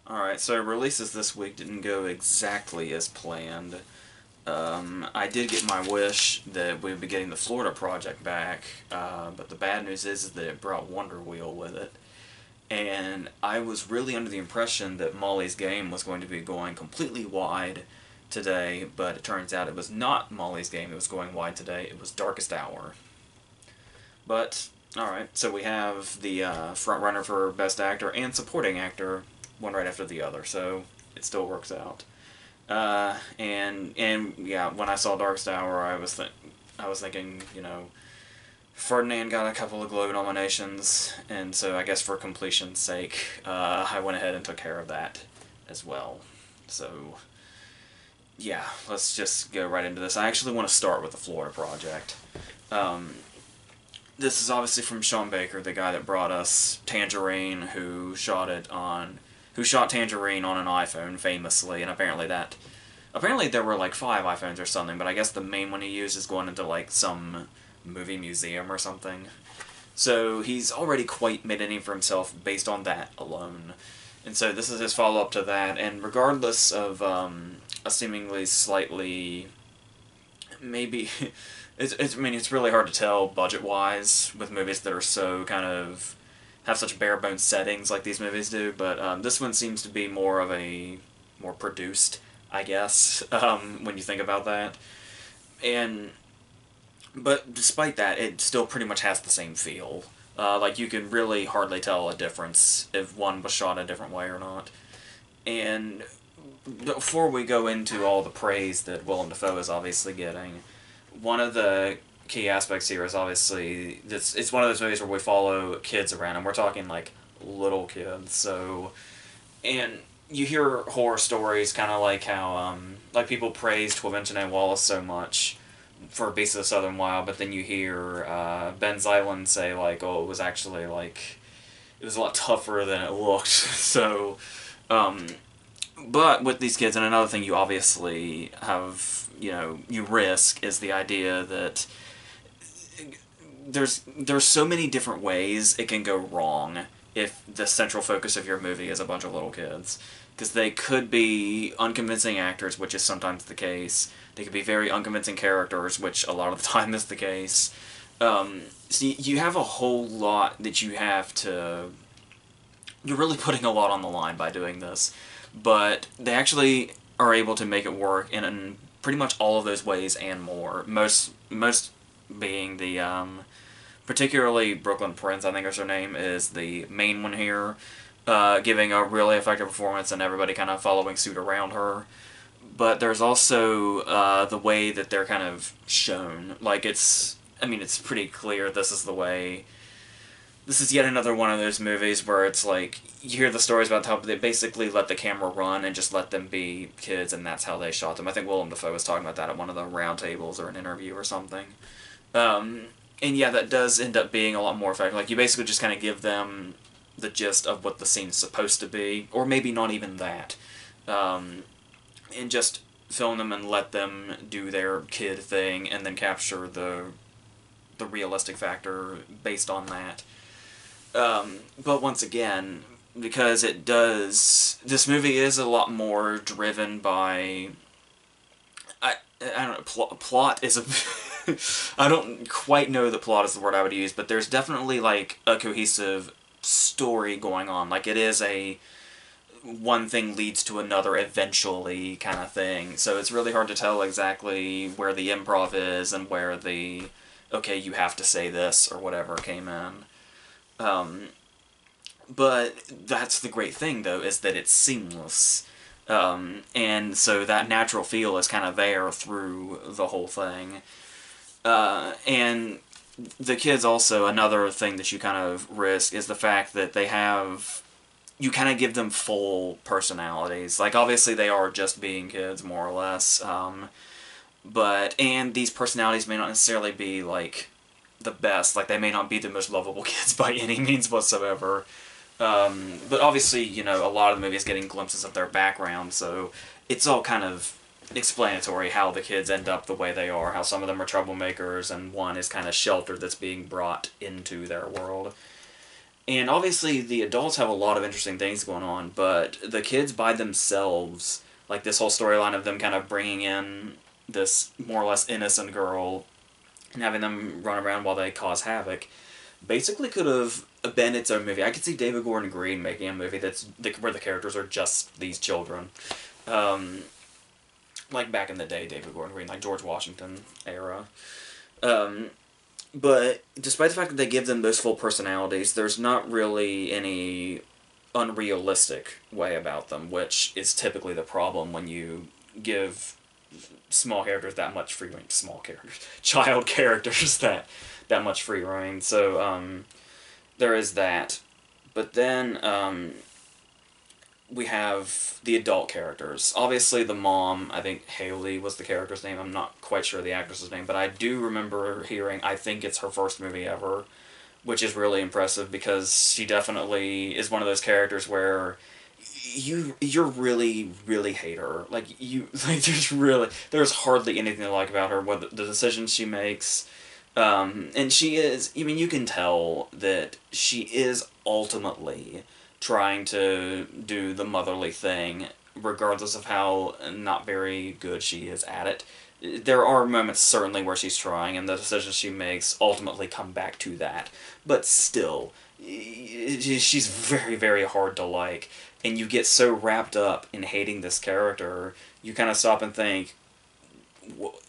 Alright, so releases this week didn't go exactly as planned. I did get my wish that we would be getting the Florida project back, but the bad news is that it brought Wonder Wheel with it. And I was really under the impression that Molly's Game was going to be going completely wide today, but it turns out it was not Molly's Game that was going wide today, it was Darkest Hour. But, alright, so we have the front runner for Best Actor and Supporting Actor, one right after the other, so it still works out. And yeah, when I saw Darkest Hour, I was thinking, Ferdinand got a couple of Globe nominations, and so I guess for completion's sake, I went ahead and took care of that as well. So, yeah, let's just go right into this. I actually want to start with the Florida Project. This is obviously from Sean Baker, the guy that brought us Tangerine, who shot Tangerine on an iPhone famously, and apparently there were like 5 iPhones or something, but I guess the main one he used is going into like some movie museum or something. So he's already quite made a name for himself based on that alone. And so this is his follow-up to that, and regardless of a seemingly slightly, maybe, it's really hard to tell budget-wise with movies that are so kind of have such bare-bones settings like these movies do, but this one seems to be more of a more produced, I guess, when you think about that. But despite that, it still pretty much has the same feel. Like, you can really hardly tell a difference if one was shot a different way or not. And before we go into all the praise that Willem Dafoe is obviously getting, one of the key aspects here is obviously it's one of those movies where we follow kids around, and we're talking like little kids. So, and you hear horror stories, kind of like how like people praise 12 Inch and Wallace so much for Beasts of the Southern Wild, but then you hear Ben Zyland say like, oh, it was actually like it was a lot tougher than it looked. So, but with these kids, and another thing you obviously have, you risk is the idea that there's so many different ways it can go wrong if the central focus of your movie is a bunch of little kids. Because they could be unconvincing actors, which is sometimes the case. They could be very unconvincing characters, which a lot of the time is the case. So you have a whole lot that you have to... You're really putting a lot on the line by doing this. But they actually are able to make it work in pretty much all of those ways and more. Most being the... particularly Brooklyn Prince, I think is her name, is the main one here. Giving a really effective performance and everybody kind of following suit around her. But there's also the way that they're kind of shown. Like, it's pretty clear this is the way... This is yet another one of those movies where it's like, you hear the stories about how they basically let the camera run and just let them be kids, and that's how they shot them. I think Willem Dafoe was talking about that at one of the round tables or an interview or something. And yeah, that does end up being a lot more effective. Like, you basically just kind of give them the gist of what the scene's supposed to be, or maybe not even that. And just film them and let them do their kid thing, and then capture the realistic factor based on that. But once again, because it does... This movie is a lot more driven by... I don't know, plot is a... I don't quite know that plot is the word I would use, but there's definitely, like, a cohesive story going on. Like, it is a one thing leads to another eventually kind of thing. So it's really hard to tell exactly where the improv is and where the, okay, you have to say this or whatever came in. But that's the great thing, though, is that it's seamless. And so that natural feel is kind of there through the whole thing. And the kids also, another thing that you kind of risk is the fact that they have... You kind of give them full personalities. Like, obviously they are just being kids, more or less. And these personalities may not necessarily be, like, the best. Like, they may not be the most lovable kids by any means whatsoever. But obviously, a lot of the movie is getting glimpses of their background, so it's all kind of explanatory how the kids end up the way they are, how some of them are troublemakers, and one is kind of sheltered that's being brought into their world. And obviously, the adults have a lot of interesting things going on, but the kids by themselves, like this whole storyline of them kind of bringing in this more or less innocent girl and having them run around while they cause havoc, basically could have been its own movie. I could see David Gordon Green making a movie where the characters are just these children. Um, like back in the day, David Gordon Green, like George Washington era. Um, but despite the fact that they give them those full personalities, there's not really any unrealistic way about them, which is typically the problem when you give small characters that much free reign. Small characters, child characters that much free reign. So there is that. But then we have the adult characters. Obviously, the mom, I think Haley was the character's name. I'm not quite sure the actress's name, but I do remember hearing, I think it's her first movie ever, which is really impressive because she definitely is one of those characters where you're really hate her. Like you like there's hardly anything to like about her. What the decisions she makes, and she is. I mean, you can tell that she is ultimately trying to do the motherly thing, regardless of how not very good she is at it. There are moments certainly where she's trying, and the decisions she makes ultimately come back to that. But still, she's very hard to like, and you get so wrapped up in hating this character, you kind of stop and think,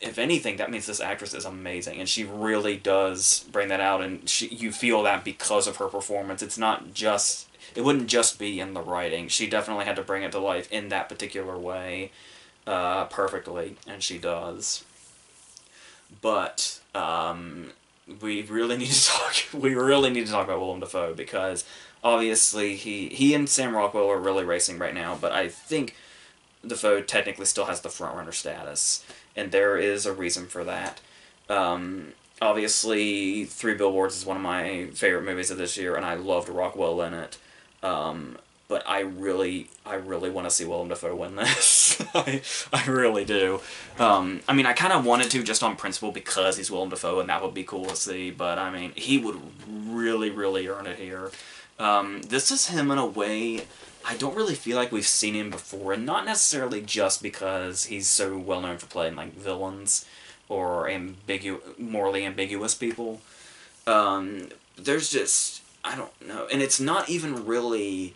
if anything, that means this actress is amazing, and she really does bring that out, and you feel that because of her performance. It's not just, it wouldn't just be in the writing. She definitely had to bring it to life in that particular way, perfectly, and she does. But we really need to talk. We really need to talk about Willem Dafoe because obviously he and Sam Rockwell are really racing right now. But I think Dafoe technically still has the frontrunner status, and there is a reason for that. Obviously, Three Billboards is one of my favorite movies of this year, and I loved Rockwell in it. But I really want to see Willem Dafoe win this. I really do. I mean, I kind of wanted to just on principle because he's Willem Dafoe, and that would be cool to see. But I mean, he would really earn it here. This is him in a way I don't really feel like we've seen him before, and not necessarily just because he's so well known for playing like villains or morally ambiguous people. There's just, I don't know, and it's not even really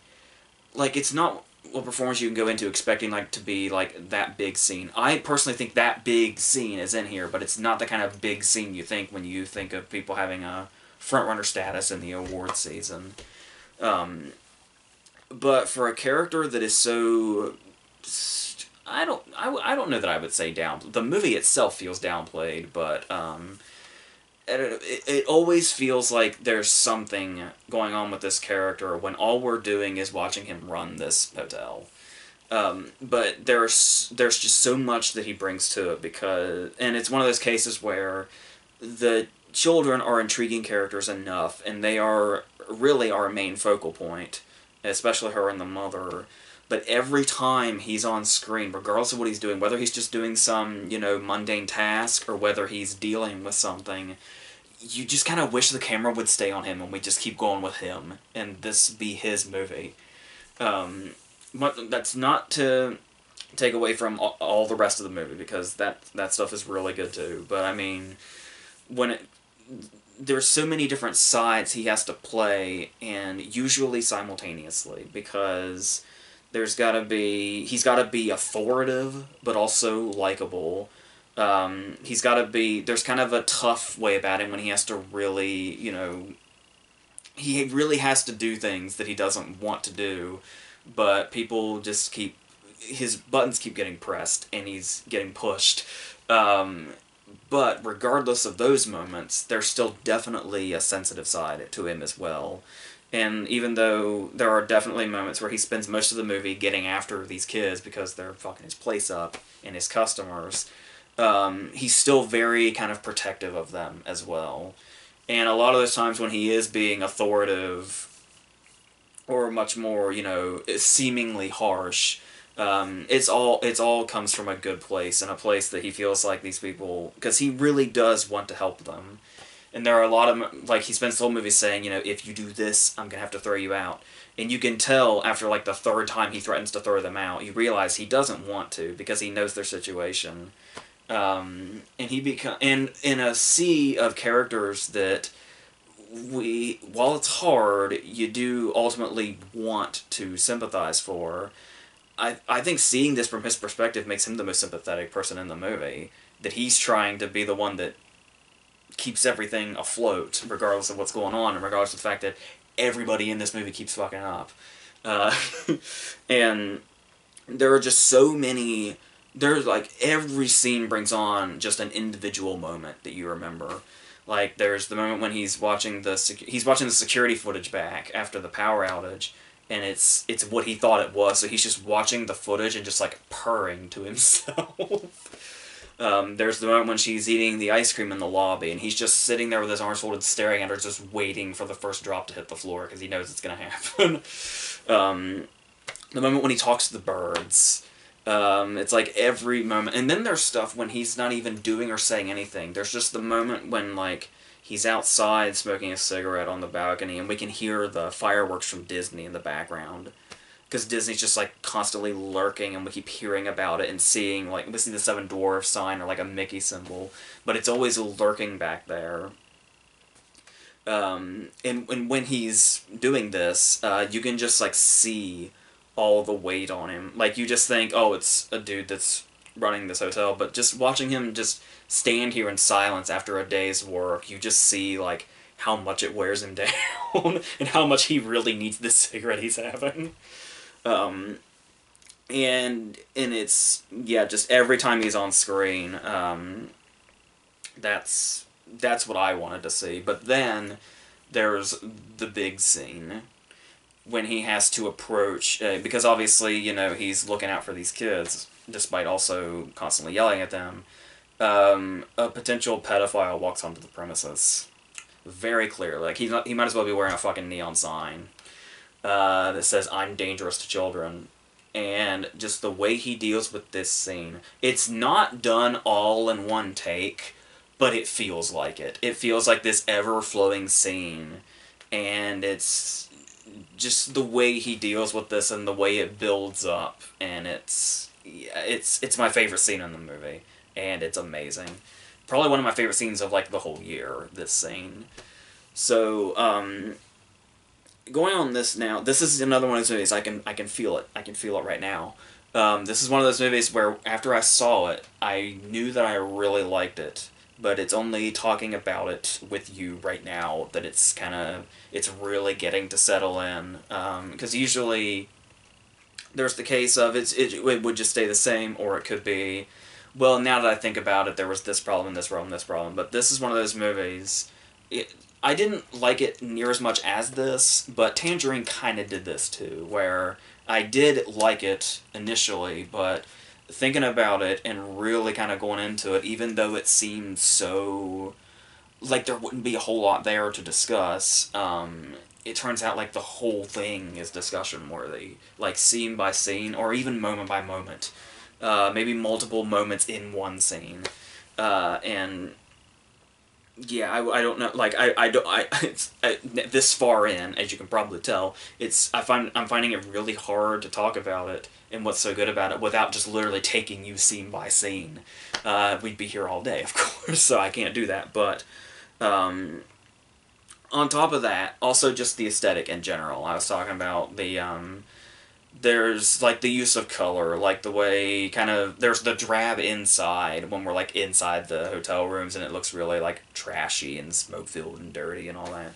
like, it's not a performance you can go into expecting like to be like that big scene. I personally think that big scene is in here, but it's not the kind of big scene you think when you think of people having a frontrunner status in the award season. But for a character that is so, I don't know that I would say down. The movie itself feels downplayed, but it always feels like there's something going on with this character when all we're doing is watching him run this hotel. But there's just so much that he brings to it and it's one of those cases where the children are intriguing characters enough, and they are really our main focal point, especially her and the mother. But every time he's on screen, regardless of what he's doing, whether he's just doing some, mundane task or whether he's dealing with something, you just kind of wish the camera would stay on him and we just keep going with him and this be his movie. But that's not to take away from all the rest of the movie, because that stuff is really good too. But I mean, there's so many different sides he has to play, and usually simultaneously, because he's got to be authoritative, but also likable. There's kind of a tough way about him when he has to really, he really has to do things that he doesn't want to do, but people just his buttons keep getting pressed, and he's getting pushed. But regardless of those moments, there's still definitely a sensitive side to him as well. And even though there are definitely moments where he spends most of the movie getting after these kids because they're fucking his place up and his customers, he's still very kind of protective of them as well. And a lot of those times when he is being authoritative or much more, seemingly harsh, it's all comes from a good place, and a place that he feels like these people, because he really does want to help them. And there are a lot of, like, he spends the whole movie saying, you know, if you do this, I'm going to have to throw you out. And you can tell after, like, the third time he threatens to throw them out, you realize he doesn't want to because he knows their situation. And he in a sea of characters that while it's hard, you do ultimately want to sympathize for. I think seeing this from his perspective makes him the most sympathetic person in the movie. That he's trying to be the one that keeps everything afloat, regardless of what's going on, and regardless of the fact that everybody in this movie keeps fucking up. Uh, and there are just so many. There's like every scene brings on just an individual moment that you remember. Like there's the moment when he's watching the security footage back after the power outage, and it's what he thought it was. So he's just watching the footage and just like purring to himself. There's the moment when she's eating the ice cream in the lobby, and he's just sitting there with his arms folded, staring at her, just waiting for the first drop to hit the floor because he knows it's gonna happen. The moment when he talks to the birds. It's like every moment. And then there's stuff when he's not even doing or saying anything. There's just the moment when, like, he's outside smoking a cigarette on the balcony and we can hear the fireworks from Disney in the background. Because Disney's just, like, constantly lurking and we keep hearing about it and seeing, like, we see the Seven Dwarfs sign or, like, a Mickey symbol. But it's always lurking back there. And when he's doing this, you can just, like, see all the weight on him. Like, you just think, oh, it's a dude that's running this hotel, but just watching him just stand here in silence after a day's work, you just see, like, how much it wears him down, and how much he really needs this cigarette he's having. And it's, yeah, just every time he's on screen, that's what I wanted to see. But then, there's the big scene when he has to approach, because obviously, you know, he's looking out for these kids, despite also constantly yelling at them. A potential pedophile walks onto the premises. Very clear. Like, he might as well be wearing a fucking neon sign that says, "I'm dangerous to children." And just the way he deals with this scene, it's not done all in one take, but it feels like it. It feels like this ever-flowing scene, and it's just the way he deals with this and the way it builds up, and it's my favorite scene in the movie, and it's amazing. Probably one of my favorite scenes of, like, the whole year, this scene. So, going on this now, this is another one of those movies, I can feel it. I can feel it right now. This is one of those movies where, after I saw it, I knew that I really liked it. But it's only talking about it with you right now that it's really getting to settle in. Because usually there's the case of it would just stay the same, or it could be, well, now that I think about it, there was this problem, and this problem, and this problem. But this is one of those movies, I didn't like it near as much as this, but Tangerine kind of did this too, where I did like it initially, but thinking about it and really kind of going into it, even though it seemed so like there wouldn't be a whole lot there to discuss, it turns out like the whole thing is discussion worthy, like scene by scene or even moment by moment, maybe multiple moments in one scene, and yeah, I don't know, like this far in, as you can probably tell, I'm finding it really hard to talk about it and what's so good about it without just literally taking you scene by scene. We'd be here all day, of course, so I can't do that, but on top of that, also just the aesthetic in general. I was talking about there's, like, the use of color, like the way there's the drab inside when we're, like, inside the hotel rooms and it looks really, like, trashy and smoke-filled and dirty and all that.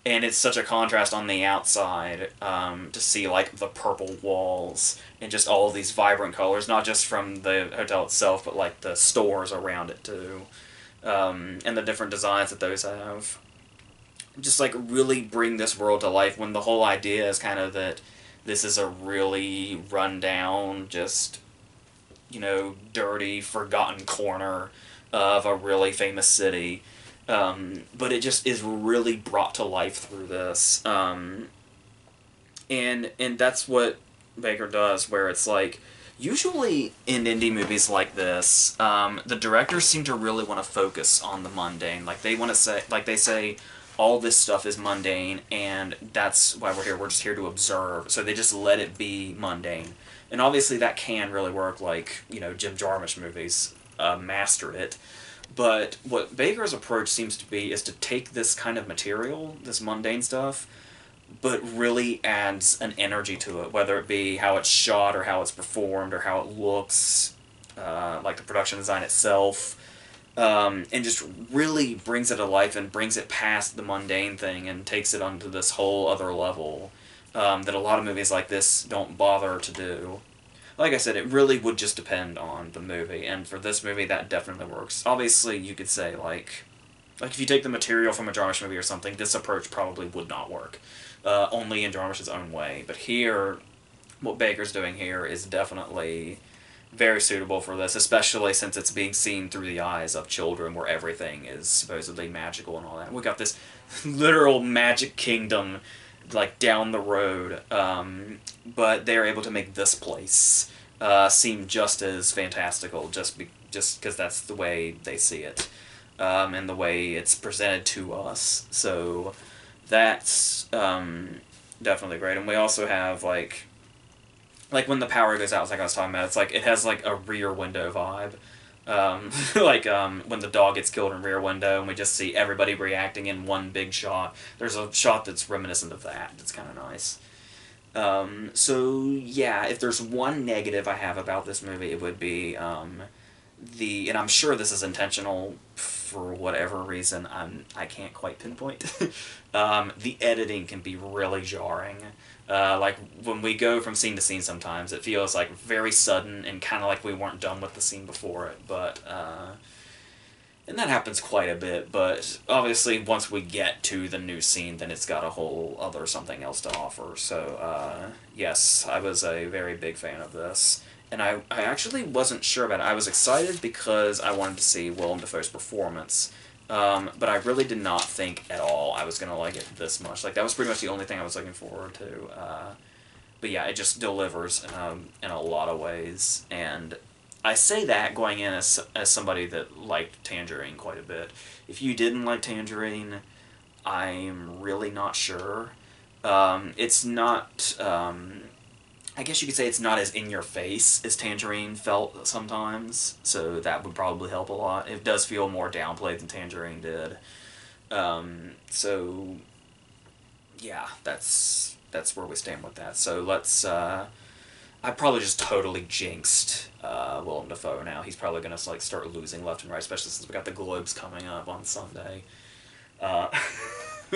And it's such a contrast on the outside to see, like, the purple walls and just all of these vibrant colors, not just from the hotel itself, but, like, the stores around it, too. And the different designs that those have. Just, like, really bring this world to life when the whole idea is kind of that this is a really run-down, just, you know, dirty, forgotten corner of a really famous city. But it just is really brought to life through this. And that's what Baker does, where it's like, Usually in indie movies like this, the directors seem to really want to focus on the mundane. Like they want to say, like they say, all this stuff is mundane, and that's why we're here. We're just here to observe. So they just let it be mundane, and obviously that can really work. Like Jim Jarmusch movies mastered it. But what Baker's approach seems to be is to take this kind of material, this mundane stuff, but really adds an energy to it, whether it be how it's shot or how it's performed or how it looks, like the production design itself, and just really brings it to life and brings it past the mundane thing and takes it onto this whole other level that a lot of movies like this don't bother to do. Like I said, it really would just depend on the movie, and for this movie, that definitely works. Obviously, you could say, like if you take the material from a Jarmusch movie or something, this approach probably would not work. Only in Jarmusch's own way. But here, what Baker's doing here is definitely very suitable for this, especially since it's being seen through the eyes of children where everything is supposedly magical and all that. We got this literal magic kingdom like down the road, but they're able to make this place seem just as fantastical just because that's the way they see it, and the way it's presented to us. So that's definitely great. And we also have like when the power goes out, like I was talking about, it's like it has like a Rear Window vibe. When the dog gets killed in Rear Window and we just see everybody reacting in one big shot. There's a shot that's reminiscent of that. It's kind of nice. So yeah, if there's one negative I have about this movie, it would be and I'm sure this is intentional for whatever reason I can't quite pinpoint. The editing can be really jarring. Like when we go from scene to scene sometimes, it feels like very sudden and kind of like we weren't done with the scene before it, but and that happens quite a bit, but obviously once we get to the new scene, then it's got a whole other something else to offer. So yes, I was a very big fan of this. And I actually wasn't sure about it. I was excited because I wanted to see Willem Dafoe's performance, but I really did not think at all I was going to like it this much. Like, that was pretty much the only thing I was looking forward to. But yeah, it just delivers in a lot of ways. And I say that going in as somebody that liked Tangerine quite a bit. If you didn't like Tangerine, I'm really not sure. It's not... I guess you could say it's not as in-your-face as Tangerine felt sometimes, so that would probably help a lot. It does feel more downplayed than Tangerine did. So, yeah, that's where we stand with that. So let's... I probably just totally jinxed Willem Dafoe now. He's probably going to like start losing left and right, especially since we got the Globes coming up on Sunday.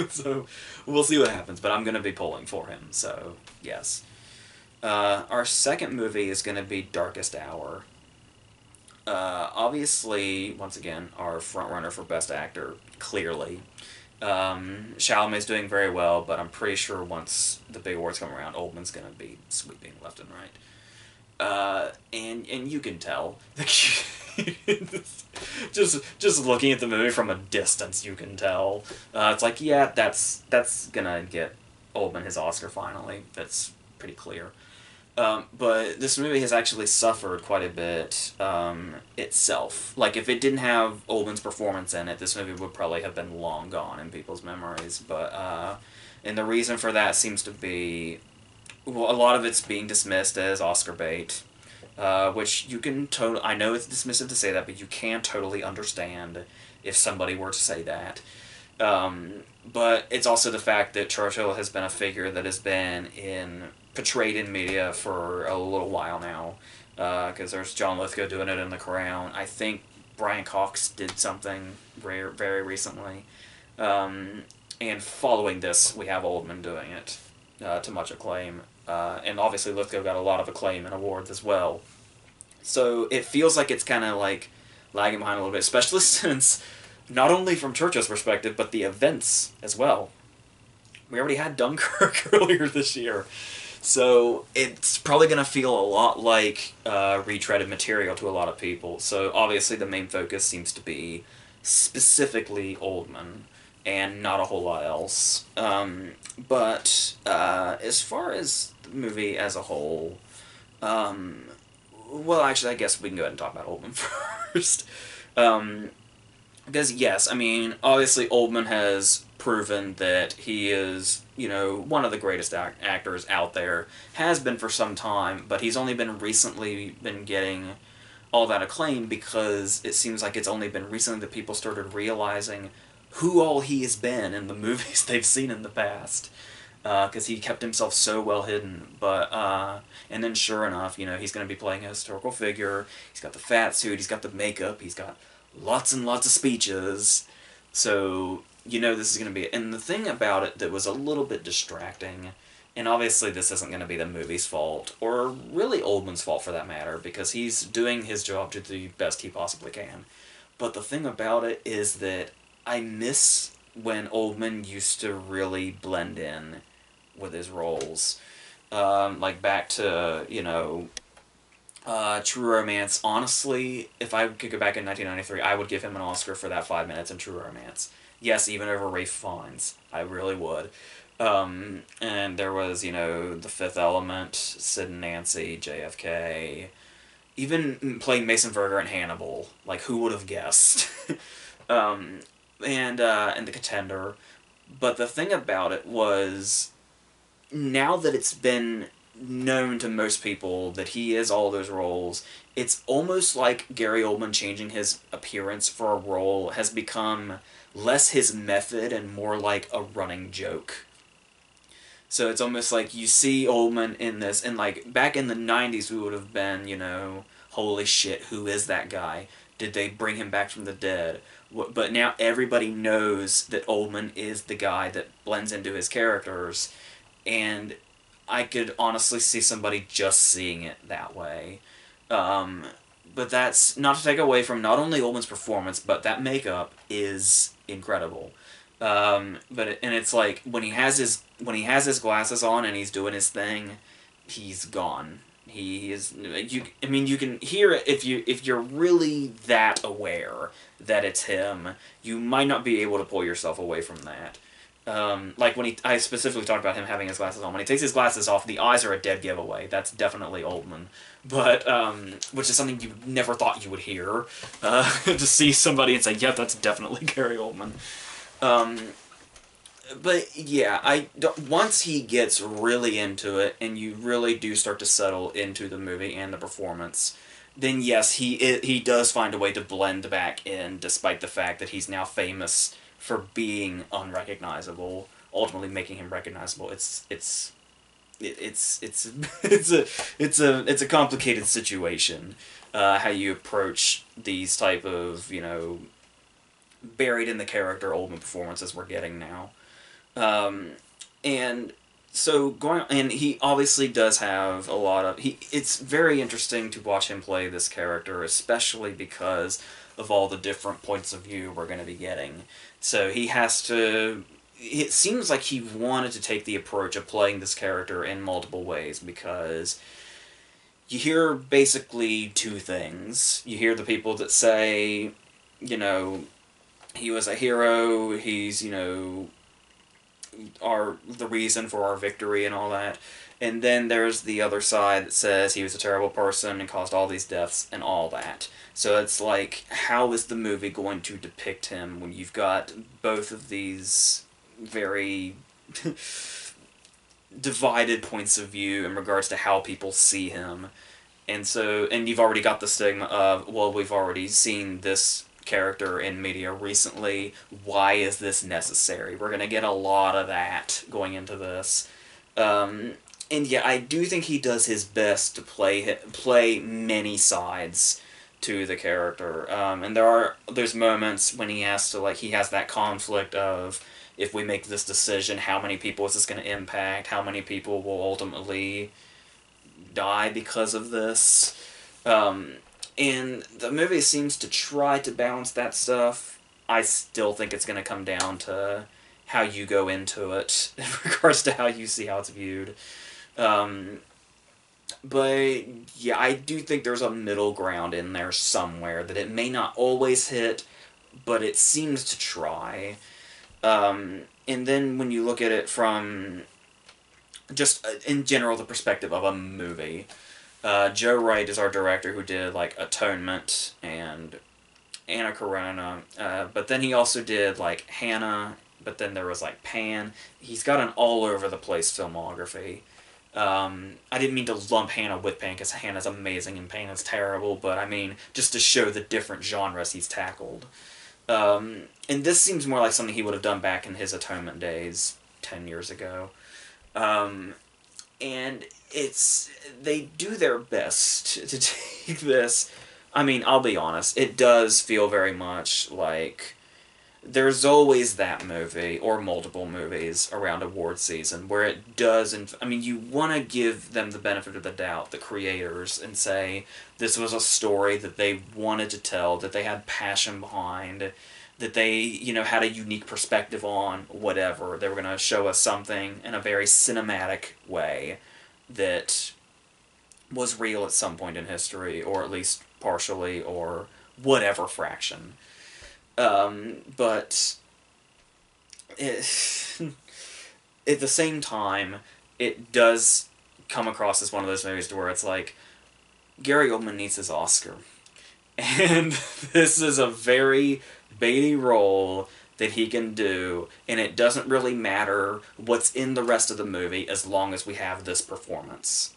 So we'll see what happens, but I'm going to be pulling for him, so yes. Our second movie is going to be Darkest Hour. Obviously, once again, our frontrunner for Best Actor, clearly. Chalamet's doing very well, but I'm pretty sure once the big awards come around, Oldman's going to be sweeping left and right. And you can tell. just looking at the movie from a distance, you can tell. It's like, yeah, that's going to get Oldman his Oscar finally. That's pretty clear. But this movie has actually suffered quite a bit itself. Like, if it didn't have Oldman's performance in it, this movie would probably have been long gone in people's memories. But and the reason for that seems to be, well, a lot of it's being dismissed as Oscar bait, which you can totally... I know it's dismissive to say that, but you can totally understand if somebody were to say that. But it's also the fact that Churchill has been a figure that has been portrayed in media for a little while now, because there's John Lithgow doing it in The Crown. I think Brian Cox did something very recently. And following this, we have Oldman doing it to much acclaim. And obviously Lithgow got a lot of acclaim and awards as well. So it feels like it's kind of like lagging behind a little bit, especially since, not only from Churchill's perspective, but the events as well. We already had Dunkirk earlier this year. So it's probably going to feel a lot like retreaded material to a lot of people. So obviously the main focus seems to be specifically Oldman and not a whole lot else. But as far as the movie as a whole, well, actually, I guess we can go ahead and talk about Oldman first. Because, yes, I mean, obviously Oldman has proven that he is, you know, one of the greatest actors out there. Has been for some time, but he's only been recently been getting all that acclaim because it seems like it's only been recently that people started realizing who all he has been in the movies they've seen in the past. Because he kept himself so well hidden. But, and then sure enough, you know, he's going to be playing a historical figure. He's got the fat suit, he's got the makeup, he's got lots and lots of speeches. So, you know, this is going to be. And the thing about it that was a little bit distracting, and obviously this isn't going to be the movie's fault, or really Oldman's fault for that matter, because he's doing his job to the best he possibly can. But the thing about it is that I miss when Oldman used to really blend in with his roles. Like back to, you know, True Romance. Honestly, if I could go back in 1993, I would give him an Oscar for that 5 minutes in True Romance. Yes, even over Ralph Fiennes. I really would. And there was, you know, The Fifth Element, Sid and Nancy, JFK, even playing Mason Verger in Hannibal. Like, who would have guessed? And The Contender. But the thing about it was, now that it's been known to most people that he is all those roles, it's almost like Gary Oldman changing his appearance for a role has become less his method and more like a running joke. So it's almost like you see Oldman in this, and like back in the 90s we would have been, you know, holy shit, who is that guy? Did they bring him back from the dead? But now everybody knows that Oldman is the guy that blends into his characters, and I could honestly see somebody just seeing it that way. But that's not to take away from not only Oldman's performance, but that makeup is incredible. And it's like when he has his glasses on and he's doing his thing, he's gone. He is you. I mean, you can hear it if you're really that aware that it's him. You might not be able to pull yourself away from that. Like when I specifically talked about him having his glasses on. When he takes his glasses off, the eyes are a dead giveaway. That's definitely Oldman. But, which is something you never thought you would hear. To see somebody and say, yep, that's definitely Gary Oldman. But yeah, once he gets really into it, and you really do start to settle into the movie and the performance, then yes, he does find a way to blend back in, despite the fact that he's now famous for being unrecognizable, ultimately making him recognizable. It's a complicated situation, how you approach these type of, you know, buried in the character Oldman performances we're getting now. And so and he obviously does have a lot of, it's very interesting to watch him play this character, especially because of all the different points of view we're going to be getting. So he has to, it seems like he wanted to take the approach of playing this character in multiple ways, because you hear basically two things. You hear the people that say, you know, he was a hero, he's, you know, the reason for our victory and all that. And then there's the other side that says he was a terrible person and caused all these deaths and all that. So it's like, how is the movie going to depict him when you've got both of these very divided points of view in regards to how people see him? And so, and you've already got the stigma of, well, we've already seen this character in media recently, why is this necessary? We're going to get a lot of that going into this. And yeah, I do think he does his best to play many sides to the character. And there's moments when he has to, like, he has that conflict of, if we make this decision, how many people is this going to impact? How many people will ultimately die because of this? And the movie seems to try to balance that stuff. I still think it's going to come down to how you go into it in regards to how you see how it's viewed. But yeah, I do think there's a middle ground in there somewhere that it may not always hit, but it seems to try. And then when you look at it from just in general the perspective of a movie, Joe Wright is our director who did, like, Atonement and Anna Karenina, but then he also did, like, Hannah, but then there was, like, Pan. He's got an all-over-the-place filmography. I didn't mean to lump Hannah with Pan, because Hannah's amazing and Pan is terrible, but I mean, just to show the different genres he's tackled. And this seems more like something he would have done back in his Atonement days, 10 years ago. And they do their best to take this. I mean, I'll be honest, it does feel very much like there's always that movie, or multiple movies, around award season, where it does, I mean, you want to give them the benefit of the doubt, the creators, and say this was a story that they wanted to tell, that they had passion behind, that they, had a unique perspective on, whatever. They were going to show us something in a very cinematic way that was real at some point in history, or at least partially, or whatever fraction. But at the same time, it does come across as one of those movies to where it's like, Gary Oldman needs his Oscar. And this is a very baity role that he can do, and it doesn't really matter what's in the rest of the movie as long as we have this performance.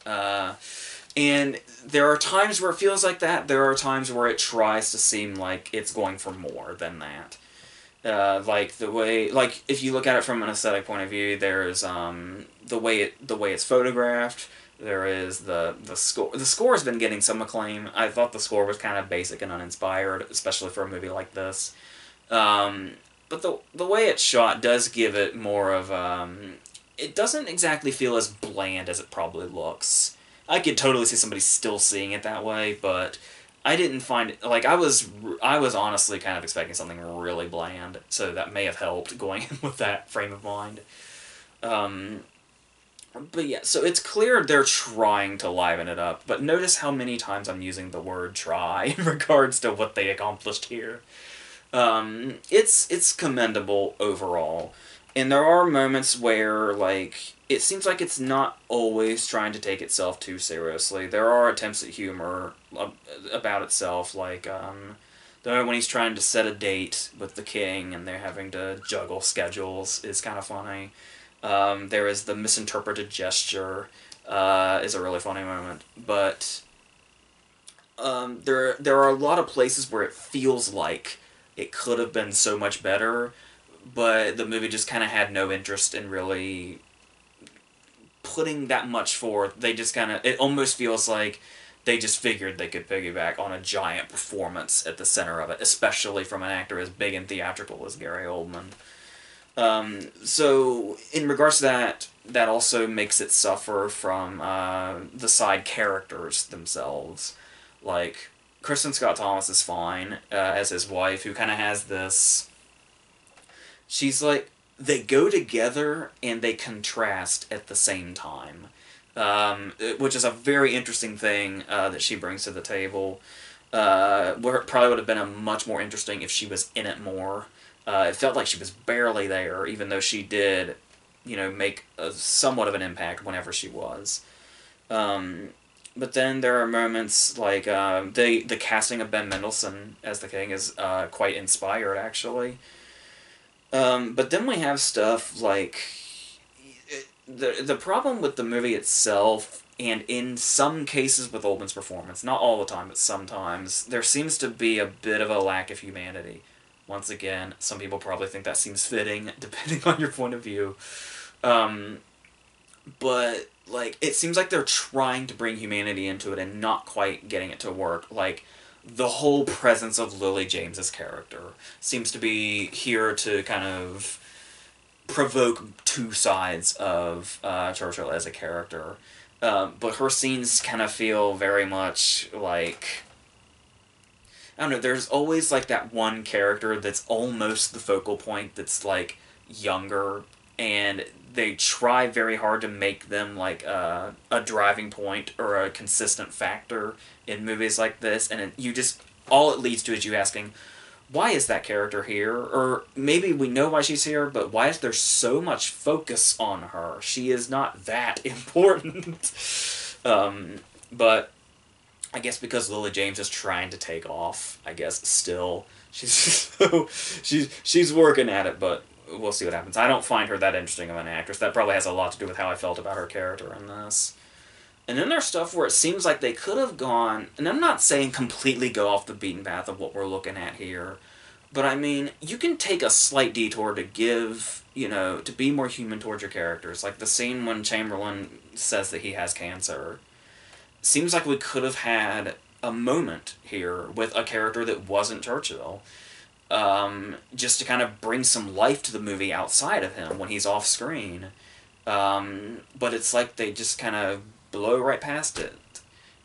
And there are times where it feels like that. There are times where it tries to seem like it's going for more than that. Like if you look at it from an aesthetic point of view, there's the way it's photographed. There is the score. The score has been getting some acclaim. I thought the score was kind of basic and uninspired, especially for a movie like this. But the way it's shot does give it more of it doesn't exactly feel as bland as it probably looks. I could totally see somebody still seeing it that way, but I didn't find it, like, I was honestly kind of expecting something really bland, so that may have helped going in with that frame of mind. But yeah, so it's clear they're trying to liven it up, but notice how many times I'm using the word try in regards to what they accomplished here. It's commendable overall. And there are moments where, like, it seems like it's not always trying to take itself too seriously. There are attempts at humor about itself, like, the moment when he's trying to set a date with the king and they're having to juggle schedules is kind of funny. There is the misinterpreted gesture, is a really funny moment. But there are a lot of places where it feels like it could have been so much better, but the movie just kind of had no interest in really putting that much forth. They just kind of, it almost feels like they just figured they could piggyback on a giant performance at the center of it, especially from an actor as big and theatrical as Gary Oldman. So, in regards to that also makes it suffer from the side characters themselves. Like, Kristen Scott Thomas is fine as his wife, who kind of has this... She's like, they go together and they contrast at the same time. Which is a very interesting thing that she brings to the table. Where it probably would have been a much more interesting if she was in it more. It felt like she was barely there, even though she did, make somewhat of an impact whenever she was. But then there are moments like the casting of Ben Mendelsohn as the king is quite inspired, actually. But then we have stuff like the problem with the movie itself, and in some cases with Oldman's performance, not all the time, but sometimes, there seems to be a bit of a lack of humanity. Once again, some people probably think that seems fitting, depending on your point of view. But, like, it seems like they're trying to bring humanity into it and not quite getting it to work. Like, the whole presence of Lily James's character seems to be here to kind of provoke two sides of Churchill as a character. But her scenes kind of feel very much like... I don't know, there's always, like, that one character that's almost the focal point that's, like, younger, and they try very hard to make them, like, a driving point or a consistent factor in movies like this, and all it leads to is you asking, why is that character here? Or maybe we know why she's here, but why is there so much focus on her? She is not that important. But I guess because Lily James is trying to take off, I guess still she's working at it, but we'll see what happens. I don't find her that interesting of an actress. That probably has a lot to do with how I felt about her character in this. And then there's stuff where it seems like they could have gone, and I'm not saying completely go off the beaten path of what we're looking at here, but I mean, you can take a slight detour to give, to be more human towards your characters. Like the scene when Chamberlain says that he has cancer. Seems like we could have had a moment here with a character that wasn't Churchill. Just to kind of bring some life to the movie outside of him when he's off screen. But it's like they just kind of blow right past it.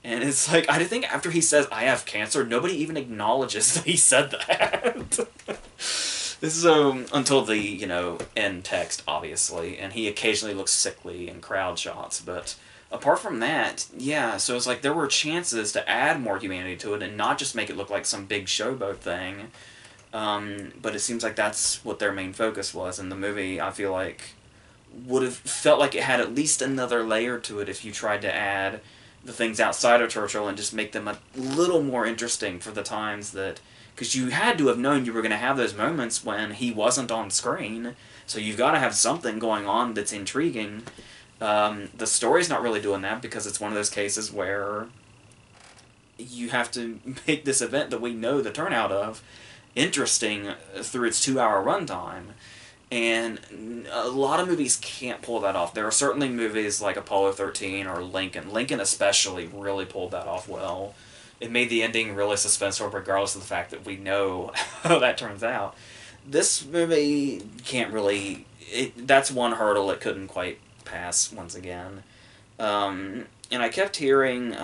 And it's like, I think after he says, I have cancer, nobody even acknowledges that he said that. This is until the, end text, obviously. And he occasionally looks sickly in crowd shots. But apart from that, yeah, so it's like there were chances to add more humanity to it and not just make it look like some big showboat thing. But it seems like that's what their main focus was. And the movie, I feel like, would have felt like it had at least another layer to it if you tried to add the things outside of Churchill and just make them a little more interesting for the times that... Because you had to have known you were going to have those moments when he wasn't on screen, so you've got to have something going on that's intriguing. The story's not really doing that because it's one of those cases where you have to make this event that we know the turnout of interesting through its 2-hour runtime. And a lot of movies can't pull that off. There are certainly movies like Apollo 13 or Lincoln. Lincoln especially really pulled that off well. It made the ending really suspenseful regardless of the fact that we know how that turns out. This movie can't really... that's one hurdle it couldn't quite pass once again. And I kept hearing,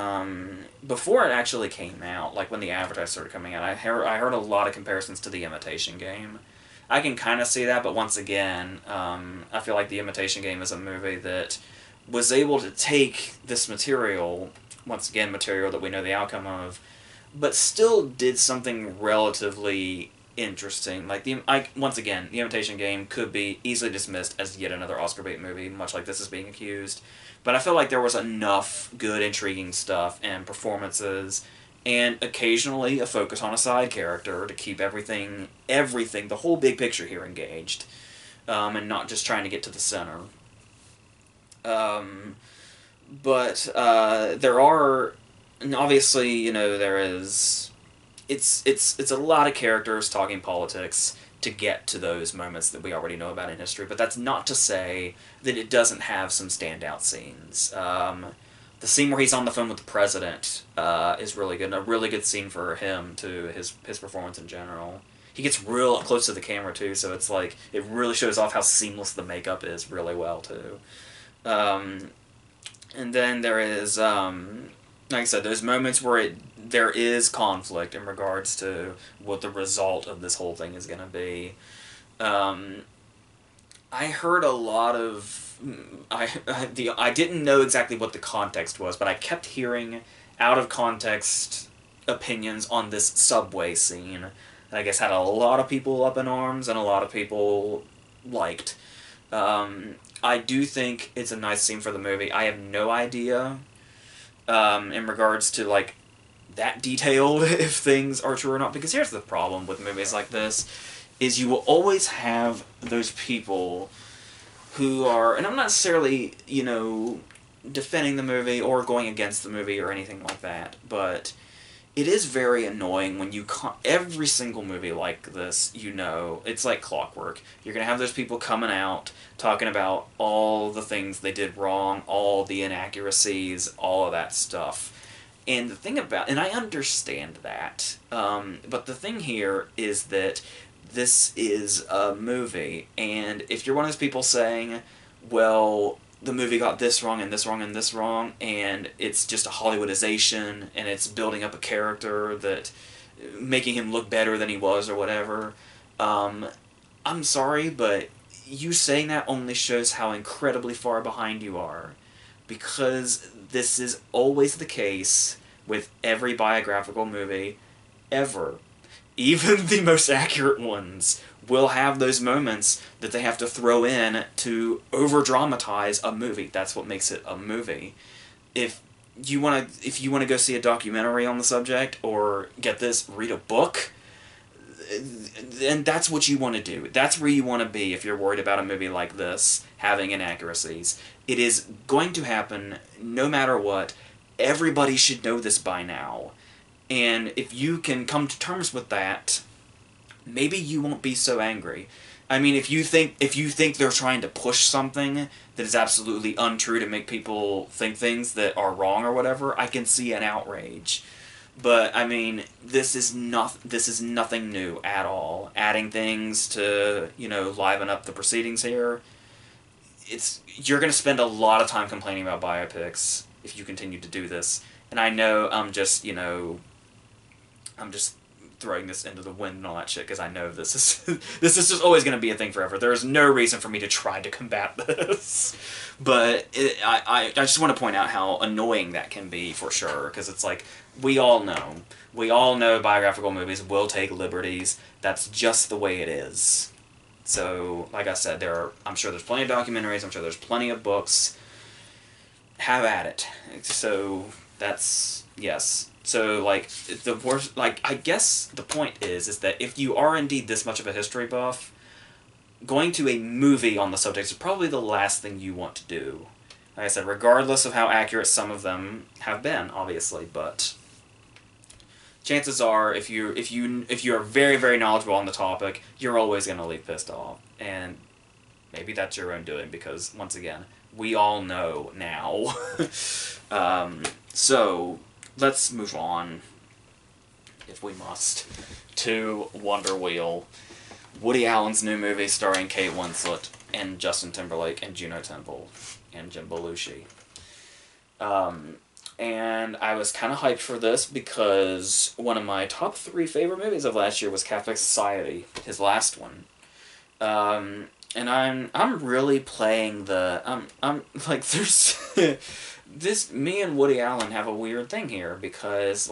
before it actually came out, like when the advertising started coming out, I heard a lot of comparisons to The Imitation Game. I can kind of see that, but once again, I feel like The Imitation Game is a movie that was able to take this material, once again, material that we know the outcome of, but still did something relatively interesting. Like, once again, The Imitation Game could be easily dismissed as yet another Oscar bait movie, much like this is being accused. But I felt like there was enough good, intriguing stuff and performances, and occasionally a focus on a side character to keep everything, the whole big picture here engaged, and not just trying to get to the center. But there are, and obviously, there is, it's a lot of characters talking politics to get to those moments that we already know about in history, but that's not to say that it doesn't have some standout scenes. The scene where he's on the phone with the president is really good, and a really good scene for him, too, his performance in general. He gets real up close to the camera, too, so it's like, it really shows off how seamless the makeup is really well, too. And then there is, like I said, those moments where there is conflict in regards to what the result of this whole thing is going to be. I heard a lot of... I didn't know exactly what the context was, but I kept hearing out-of-context opinions on this subway scene that I guess had a lot of people up in arms and a lot of people liked. I do think it's a nice scene for the movie. I have no idea in regards to, like, that detailed if things are true or not, because here's the problem with movies like this, is you will always have those people who are, and I'm not necessarily, defending the movie or going against the movie or anything like that, but it is very annoying when every single movie like this, it's like clockwork. You're going to have those people coming out, talking about all the things they did wrong, all the inaccuracies, all of that stuff. And the thing and I understand that, but the thing here is that this is a movie, and if you're one of those people saying, well, the movie got this wrong and this wrong and this wrong, and it's just a Hollywoodization, and it's building up a character that making him look better than he was or whatever, I'm sorry, but you saying that only shows how incredibly far behind you are, because this is always the case with every biographical movie ever. Even the most accurate ones will have those moments that they have to throw in to over-dramatize a movie. That's what makes it a movie. If if you want to go see a documentary on the subject, or get this, read a book, then that's what you want to do. That's where you want to be if you're worried about a movie like this having inaccuracies. It is going to happen no matter what. Everybody should know this by now. And if you can come to terms with that, maybe you won't be so angry. I mean, if you think they're trying to push something that is absolutely untrue to make people think things that are wrong or whatever, I can see an outrage. But I mean, this is nothing new at all. Adding things to, liven up the proceedings here. You're going to spend a lot of time complaining about biopics if you continue to do this. And I know I'm just throwing this into the wind and all that shit, because I know this is just always going to be a thing forever. There is no reason for me to try to combat this. But I just want to point out how annoying that can be, for sure, because it's like, we all know biographical movies will take liberties. That's just the way it is. So, like I said, I'm sure there's plenty of documentaries, I'm sure there's plenty of books. Have at it. So, yes. So, the worst, I guess the point is that if you are indeed this much of a history buff, going to a movie on the subject is probably the last thing you want to do. Like I said, regardless of how accurate some of them have been, obviously, but chances are, if you are very, very knowledgeable on the topic, you're always going to leave pissed off. And maybe that's your own doing, because, once again, we all know now. So, let's move on, if we must, to Wonder Wheel. Woody Allen's new movie starring Kate Winslet and Justin Timberlake and Juno Temple and Jim Belushi. And I was kind of hyped for this because one of my top 3 favorite movies of last year was Cafe Society, his last one. And I'm really playing I'm like, there's me and Woody Allen have a weird thing here, because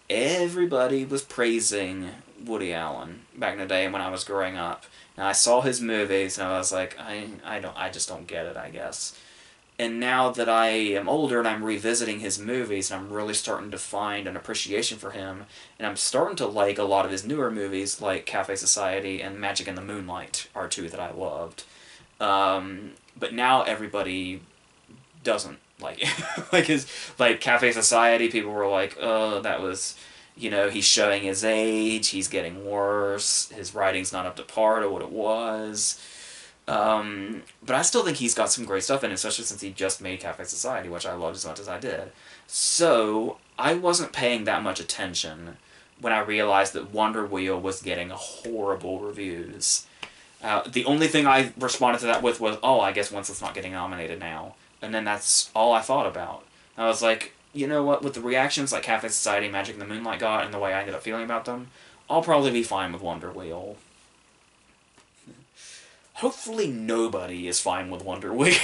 everybody was praising Woody Allen back in the day when I was growing up. And I saw his movies and I was like, I just don't get it, I guess. And now that I am older and I'm revisiting his movies, and I'm really starting to find an appreciation for him, and I'm starting to like a lot of his newer movies, like Cafe Society and Magic in the Moonlight are 2 that I loved. But now everybody doesn't like it. Cafe Society, people were like, oh, that was, he's showing his age, he's getting worse, his writing's not up to par to what it was. But I still think he's got some great stuff in it, especially since he just made Cafe Society, which I loved as much as I did. So, I wasn't paying that much attention when I realized that Wonder Wheel was getting horrible reviews. The only thing I responded to that with was, oh, I guess once it's not getting nominated now. And then that's all I thought about. I was like, you know what, with the reactions like Cafe Society, Magic in the Moonlight got, and the way I ended up feeling about them, I'll probably be fine with Wonder Wheel. Hopefully nobody is fine with Wonder Wheel,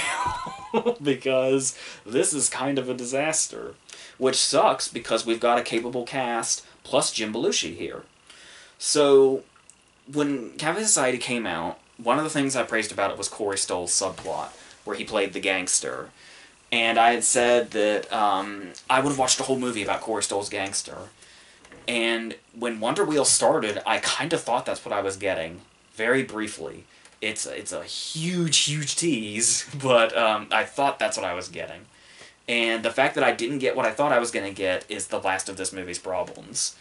because this is kind of a disaster. Which sucks, because we've got a capable cast, plus Jim Belushi here. So, when Cafe Society came out, one of the things I praised about it was Corey Stoll's subplot, where he played the gangster. And I had said that I would have watched a whole movie about Corey Stoll's gangster. And when Wonder Wheel started, I kind of thought that's what I was getting, very briefly. It's a huge, huge tease, but I thought that's what I was getting. And the fact that I didn't get what I thought I was going to get is the last of this movie's problems.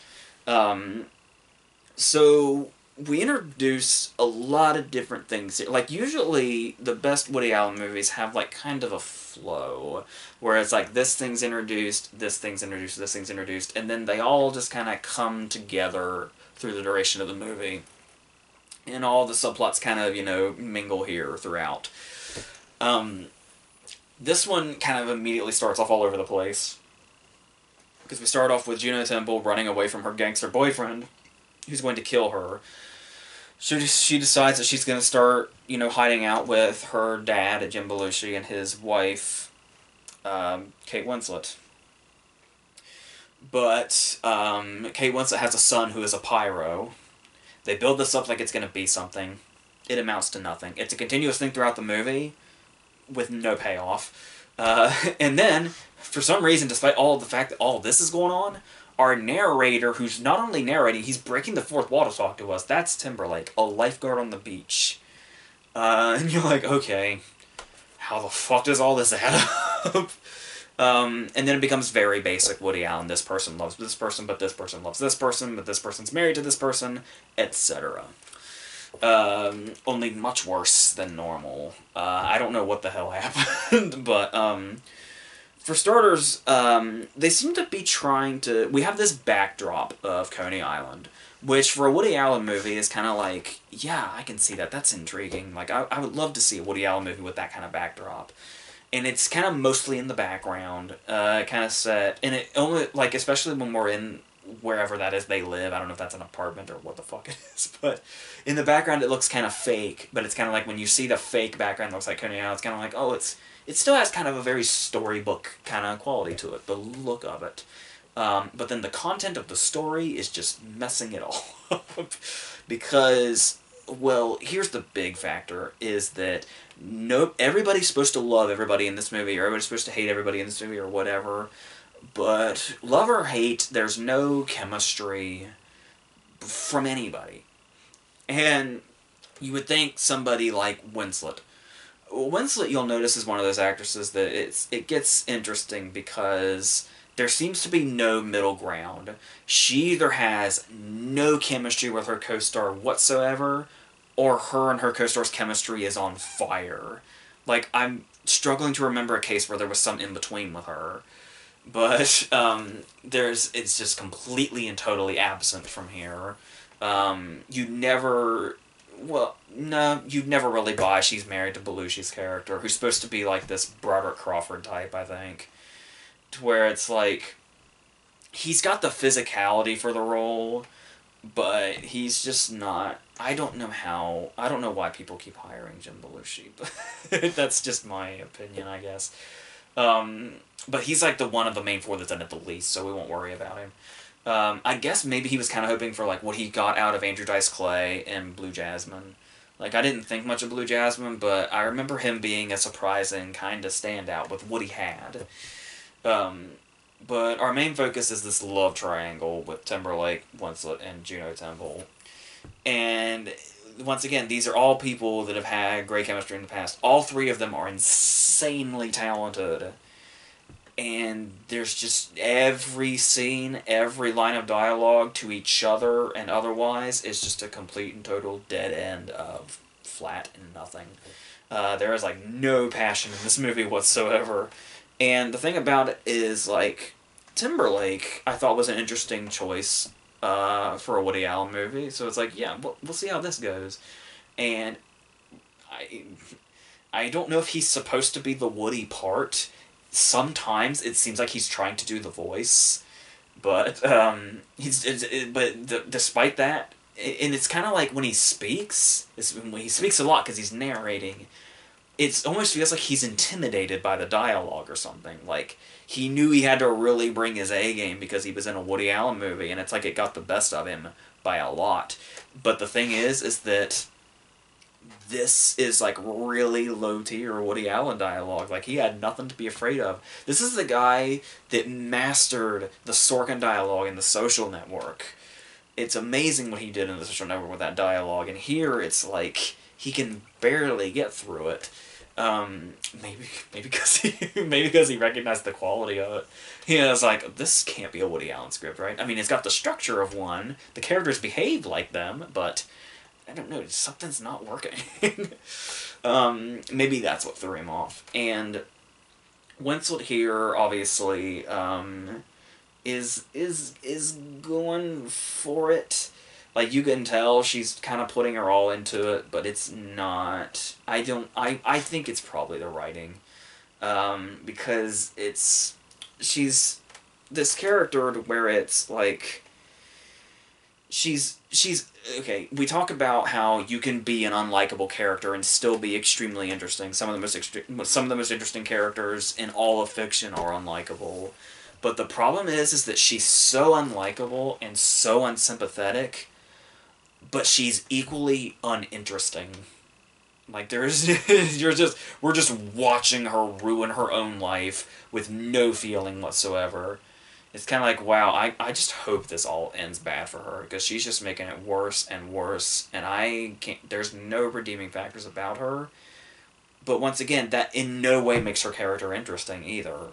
So, we introduce a lot of different things. Usually, the best Woody Allen movies have, kind of a flow, where it's this thing's introduced, this thing's introduced, this thing's introduced, and then they all just kind of come together through the duration of the movie. And all the subplots kind of, mingle here throughout. This one kind of immediately starts off all over the place. Because we start off with Juno Temple running away from her gangster boyfriend, who's going to kill her. She decides that she's going to start, hiding out with her dad, Jim Belushi, and his wife, Kate Winslet. But Kate Winslet has a son who is a pyro. They build this up like it's going to be something. It amounts to nothing. It's a continuous thing throughout the movie, with no payoff. And then, for some reason, despite all the fact that all this is going on, our narrator, who's not only narrating, he's breaking the fourth wall to talk to us. That's Timberlake, a lifeguard on the beach. And you're like, okay, how the fuck does all this add up? And then it becomes very basic Woody Allen. This person loves this person, but this person loves this person, but this person's married to this person, etc. Only much worse than normal. I don't know what the hell happened, but for starters, they seem to be trying to... We have this backdrop of Coney Island, which for a Woody Allen movie is kind of like, yeah, I can see that. That's intriguing. Like, I would love to see a Woody Allen movie with that kind of backdrop. And it's kind of mostly in the background, kind of set. And it only, like, especially when we're in wherever that is they live. I don't know if that's an apartment or what the fuck it is, but in the background it looks kind of fake. But it's kind of like when you see the fake background that looks like Coney Island, it's kind of like, oh, it still has kind of a very storybook kind of quality to it, the look of it. But then the content of the story is just messing it all up. Because, well, here's the big factor, is that everybody's supposed to love everybody in this movie, or everybody's supposed to hate everybody in this movie, or whatever. But love or hate, there's no chemistry from anybody. And you would think somebody like Winslet. Winslet, you'll notice, is one of those actresses that it gets interesting because there seems to be no middle ground. She either has no chemistry with her co-star whatsoever, or her and her co-star's chemistry is on fire. Like, I'm struggling to remember a case where there was some in-between with her. But it's just completely and totally absent from here. You'd never really buy she's married to Belushi's character, who's supposed to be like this Broderick Crawford type, I think. To where it's like, he's got the physicality for the role, but he's just not... I don't know why people keep hiring Jim Belushi, but that's just my opinion, I guess. But he's like one of the main four that's in it the least, so we won't worry about him. I guess maybe he was kind of hoping for like what he got out of Andrew Dice Clay and Blue Jasmine. Like, I didn't think much of Blue Jasmine, but I remember him being a surprising kind of standout with what he had. But our main focus is this love triangle with Timberlake, Winslet, and Juno Temple. And once again, these are all people that have had great chemistry in the past. All three of them are insanely talented. And there's just every scene, every line of dialogue to each other and otherwise is just a complete and total dead end of flat and nothing. There is, like, no passion in this movie whatsoever. And the thing about it is, like, Timberlake, I thought, was an interesting choice for a Woody Allen movie. So it's like, yeah, we'll see how this goes. And I don't know if he's supposed to be the Woody part. Sometimes it seems like he's trying to do the voice, but despite that, and it's kind of like when he speaks, when he speaks a lot because he's narrating, it almost feels like he's intimidated by the dialogue or something. Like, he knew he had to really bring his A game because he was in a Woody Allen movie, and it's like it got the best of him by a lot. But the thing is that this is, like, really low-tier Woody Allen dialogue. Like, he had nothing to be afraid of. This is the guy that mastered the Sorkin dialogue in The Social Network. It's amazing what he did in The Social Network with that dialogue, and here it's like he can barely get through it. Maybe because he recognized the quality of it. He was like, this can't be a Woody Allen script, right? I mean, it's got the structure of one, the characters behave like them, but I don't know, something's not working. Maybe that's what threw him off. And Winslet here, obviously, is going for it. Like, you can tell she's kind of putting her all into it, but it's not... I think it's probably the writing. Because she's this character where it's, like... She's okay, we talk about how you can be an unlikable character and still be extremely interesting. Some of the most interesting characters in all of fiction are unlikable. But the problem is that she's so unlikable and so unsympathetic, but she's equally uninteresting. Like, there's, we're just watching her ruin her own life with no feeling whatsoever. It's kind of like, wow, I just hope this all ends bad for her, because she's just making it worse and worse, and I can't, there's no redeeming factors about her. But once again, that in no way makes her character interesting either.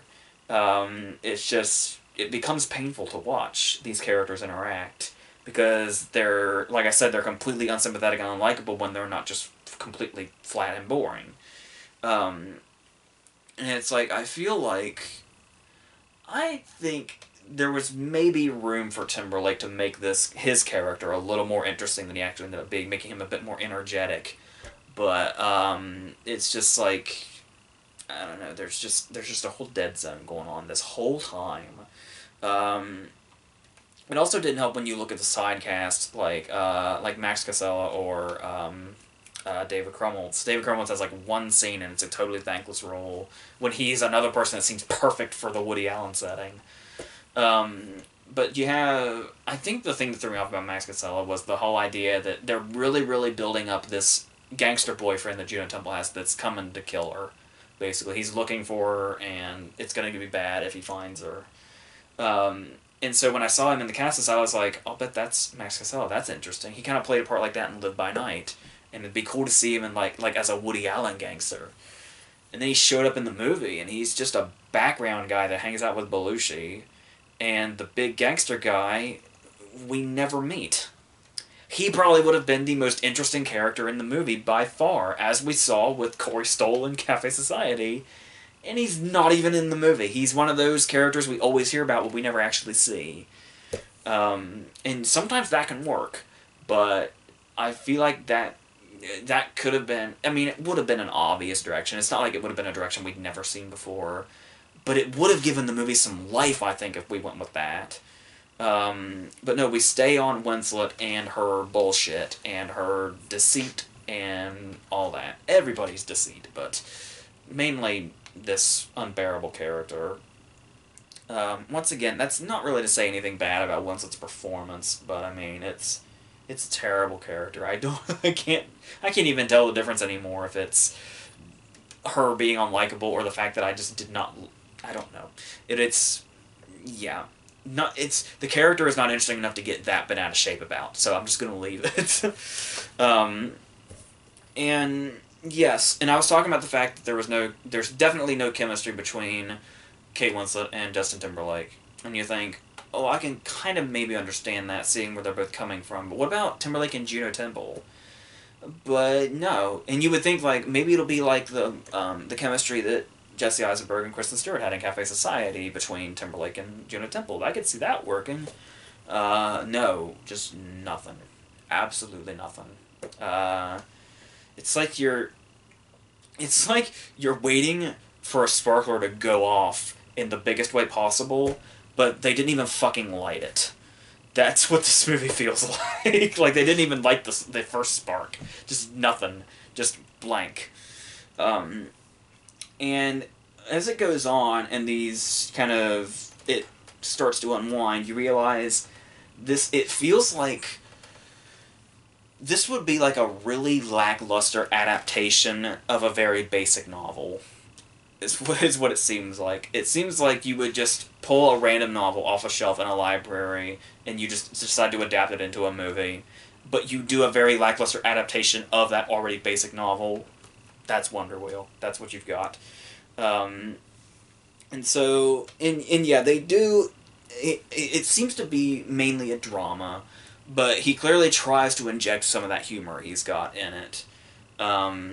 It's just, it becomes painful to watch these characters interact, because they're, like I said, they're completely unsympathetic and unlikable when they're not just completely flat and boring. Um, and it's like, I think there was maybe room for Timberlake to make his character a little more interesting than he actually ended up being, making him a bit more energetic. But it's just like, I don't know. There's just a whole dead zone going on this whole time. Um, it also didn't help when you look at the side cast, like Max Casella or David Krumholtz. David Krumholtz has like one scene and it's a totally thankless role, when he's another person that seems perfect for the Woody Allen setting. But you have, I think the thing that threw me off about Max Casella was the whole idea that they're really, really building up this gangster boyfriend that Juno Temple has that's coming to kill her. Basically, he's looking for her, and it's going to be bad if he finds her. And so when I saw him in the cast, I was like, I'll bet that's Max Casella. That's interesting. He kind of played a part like that in Live by Night, and it'd be cool to see him in like as a Woody Allen gangster. And then he showed up in the movie, and he's just a background guy that hangs out with Belushi, and the big gangster guy we never meet. He probably would have been the most interesting character in the movie by far, as we saw with Corey Stoll in Cafe Society, and he's not even in the movie. He's one of those characters we always hear about but we never actually see. And sometimes that can work, but I feel like that could have been, I mean, it would have been an obvious direction. It's not like it would have been a direction we'd never seen before, but it would have given the movie some life, I think, if we went with that. But no, we stay on Winslet and her bullshit and her deceit and all that. Everybody's deceit, but mainly this unbearable character. Once again, that's not really to say anything bad about Winslet's performance, but I mean, it's a terrible character. I can't even tell the difference anymore if it's her being unlikable or the fact that I just did not, I don't know. Yeah. The character is not interesting enough to get that bent out of shape about, so I'm just gonna leave it. And yes, and I was talking about the fact that there's definitely no chemistry between Kate Winslet and Justin Timberlake, and you think, oh, I can kind of maybe understand that, seeing where they're both coming from, but what about Timberlake and Juno Temple? But no, and you would think like maybe it'll be like the chemistry that Jesse Eisenberg and Kristen Stewart had in Cafe Society between Timberlake and Juno Temple. I could see that working. No, just nothing. Absolutely nothing. It's like you're waiting for a sparkler to go off in the biggest way possible, but they didn't even fucking light it. That's what this movie feels like. Like, they didn't even light the first spark. Just nothing. Just blank. And as it goes on, and it starts to unwind, you realize it feels like this would be like a really lackluster adaptation of a very basic novel. Is what it seems like. It seems like you would just pull a random novel off a shelf in a library, and you just decide to adapt it into a movie. But you do a very lackluster adaptation of that already basic novel. That's Wonder Wheel. That's what you've got. And so, and yeah, they do, it seems to be mainly a drama, but he clearly tries to inject some of that humor he's got in it. But,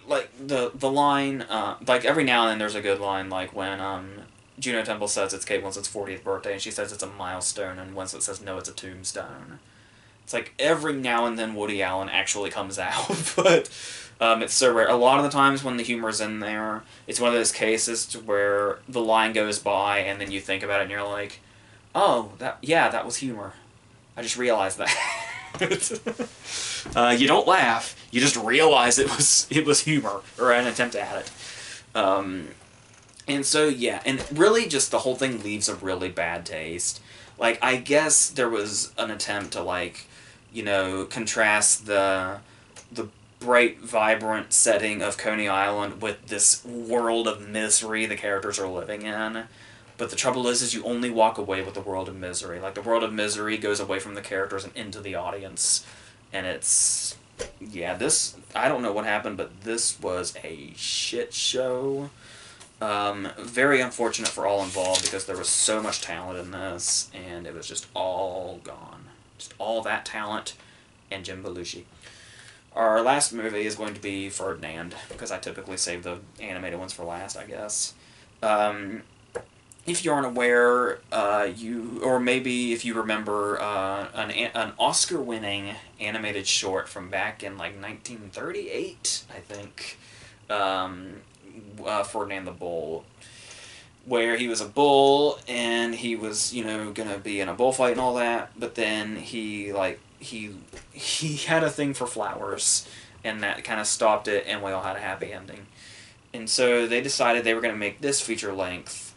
like, the line, like, every now and then there's a good line, like, when, Juno Temple says it's Kate Winslet's 40th birthday, and she says it's a milestone, and Winslet says, no, it's a tombstone. It's like, every now and then Woody Allen actually comes out, but it's so rare. A lot of the times when the humor's in there, it's one of those cases to where the line goes by, and then you think about it, and you're like, oh, that was humor. I just realized that. You don't laugh. You just realize it was humor, or an attempt at it. And so, yeah, and really just the whole thing leaves a really bad taste. Like, I guess there was an attempt to, like, you know, contrast the bright, vibrant setting of Coney Island with this world of misery the characters are living in. But the trouble is you only walk away with the world of misery. Like, the world of misery goes away from the characters and into the audience. And it's... yeah, this... I don't know what happened, but this was a shit show. Very unfortunate for all involved, because there was so much talent in this, and it was just all gone. Just all that talent and Jim Belushi. Our last movie is going to be Ferdinand, because I typically save the animated ones for last, I guess. If you aren't aware, or maybe if you remember, an Oscar-winning animated short from back in, like, 1938, I think, Ferdinand the Bull, where he was a bull, and he was, you know, gonna be in a bullfight and all that, but then he had a thing for flowers, and that kind of stopped it, and we all had a happy ending. And so they decided they were going to make this feature-length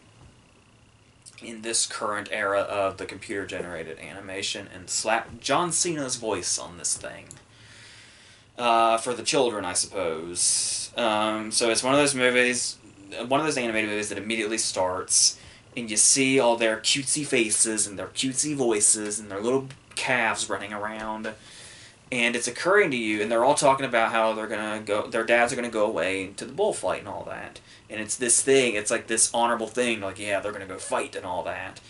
in this current era of the computer-generated animation and slap John Cena's voice on this thing. For the children, I suppose. So it's one of those movies, one of those animated movies that immediately starts, and you see all their cutesy faces and their cutesy voices and their little calves running around, and it's occurring to you, and they're all talking about how they're gonna go, their dads are gonna go away to the bullfight and all that, and it's this thing, it's like this honorable thing, like, yeah, they're gonna go fight and all that,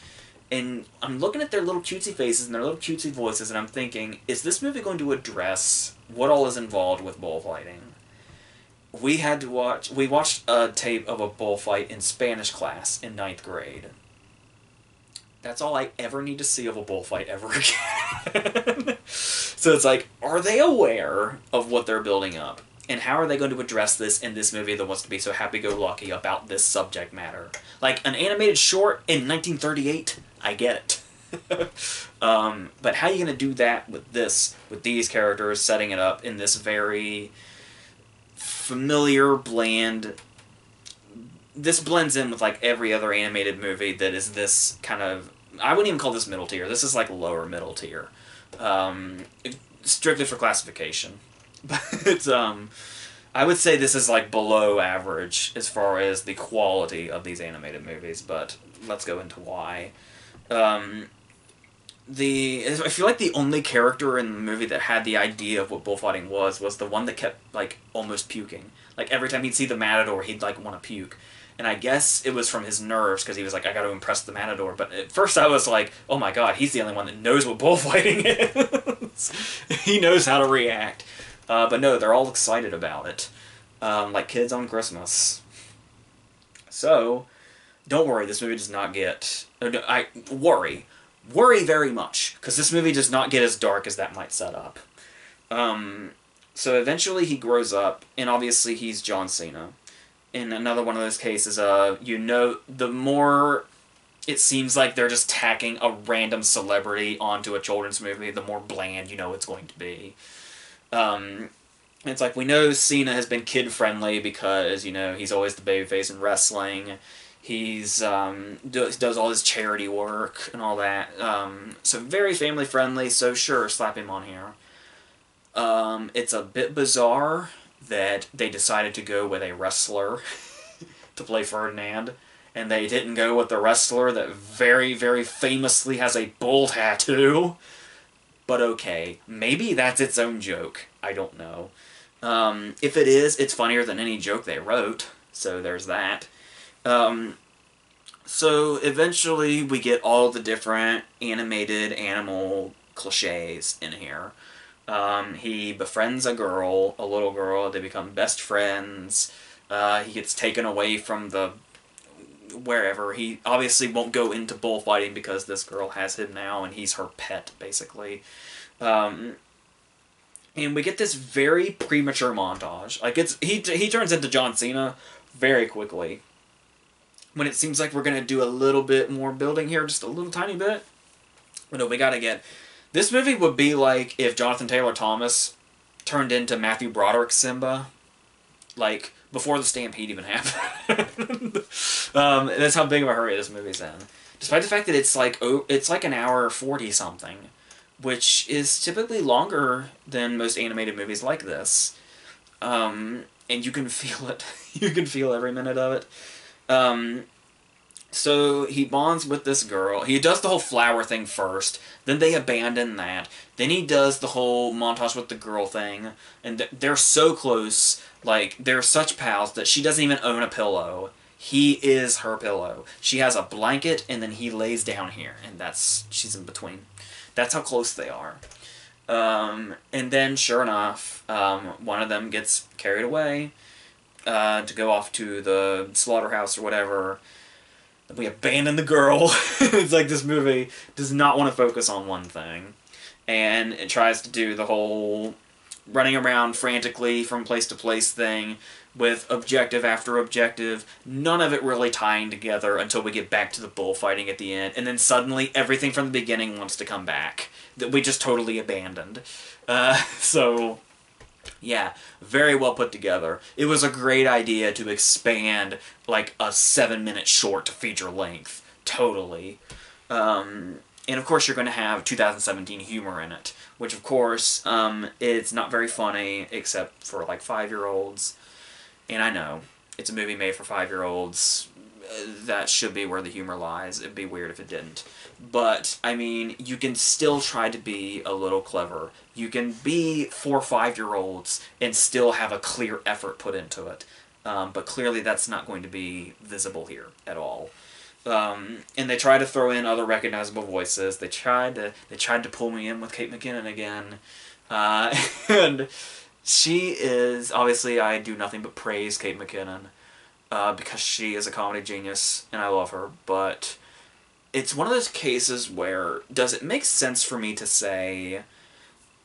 and I'm looking at their little cutesy faces and their little cutesy voices, and I'm thinking, is this movie going to address what all is involved with bullfighting? We watched a tape of a bullfight in Spanish class in 9th grade. That's all I ever need to see of a bullfight ever again. So it's like, are they aware of what they're building up? And how are they going to address this in this movie that wants to be so happy-go-lucky about this subject matter? Like, an animated short in 1938, I get it. But how are you going to do that with this, with these characters, setting it up in this very familiar, bland... This blends in with, like, every other animated movie that is this kind of... I wouldn't even call this middle tier. This is, like, lower middle tier. Strictly for classification. But, I would say this is, like, below average as far as the quality of these animated movies, but let's go into why. I feel like the only character in the movie that had the idea of what bullfighting was the one that kept, like, almost puking. Like, every time he'd see the matador, he'd, like, want to puke. And I guess it was from his nerves, because he was like, I gotta impress the matador. But at first I was like, oh my god, he's the only one that knows what bullfighting is. He knows how to react. But no, they're all excited about it. Like kids on Christmas. So, don't worry, this movie does not get... worry. Worry very much, because this movie does not get as dark as that might set up. So eventually he grows up, and obviously he's John Cena. In another one of those cases, you know, the more it seems like they're just tacking a random celebrity onto a children's movie, the more bland you know it's going to be. It's like, we know Cena has been kid-friendly because, you know, he's always the babyface in wrestling. He's, does all his charity work and all that. So very family-friendly, so sure, slap him on here. It's a bit bizarre that they decided to go with a wrestler to play Ferdinand, and they didn't go with the wrestler that very, very famously has a bull tattoo. But okay, maybe that's its own joke. I don't know. If it is, it's funnier than any joke they wrote, so there's that. So eventually we get all the different animated animal cliches in here. He befriends a little girl, they become best friends, he gets taken away from wherever. He obviously won't go into bullfighting because this girl has him now, and he's her pet, basically. And we get this very premature montage. Like, he turns into John Cena very quickly. When it seems like we're going to do a little bit more building here, just a little tiny bit. But no, we gotta get... This movie would be like if Jonathan Taylor Thomas turned into Matthew Broderick's Simba, like, before the Stampede even happened. That's how big of a hurry this movie's in. Despite the fact that it's like an hour 40-something. which is typically longer than most animated movies like this. And you can feel it. You can feel every minute of it. So he bonds with this girl. He does the whole flower thing first. Then they abandon that. Then he does the whole montage with the girl thing. And they're so close. Like, they're such pals that she doesn't even own a pillow. He is her pillow. She has a blanket, and then he lays down here. And she's in between. That's how close they are. And then, sure enough, one of them gets carried away to go off to the slaughterhouse or whatever. We abandon the girl. It's like this movie does not want to focus on one thing. And it tries to do the whole running around frantically from place to place thing with objective after objective. None of it really tying together until we get back to the bullfighting at the end. And then suddenly everything from the beginning wants to come back that we just totally abandoned. So... yeah, very well put together. It was a great idea to expand, like, a 7-minute short to feature length. Totally. And of course you're going to have 2017 humor in it. Which, of course, it's not very funny, except for, like, 5-year-olds. And I know, it's a movie made for 5-year-olds. That should be where the humor lies. It'd be weird if it didn't. But, I mean, you can still try to be a little clever. You can be 4 5-year-olds and still have a clear effort put into it. But clearly that's not going to be visible here at all. And they try to throw in other recognizable voices. They tried to pull me in with Kate McKinnon again. And she is, obviously I do nothing but praise Kate McKinnon. Because she is a comedy genius, and I love her, but it's one of those cases where, does it make sense for me to say,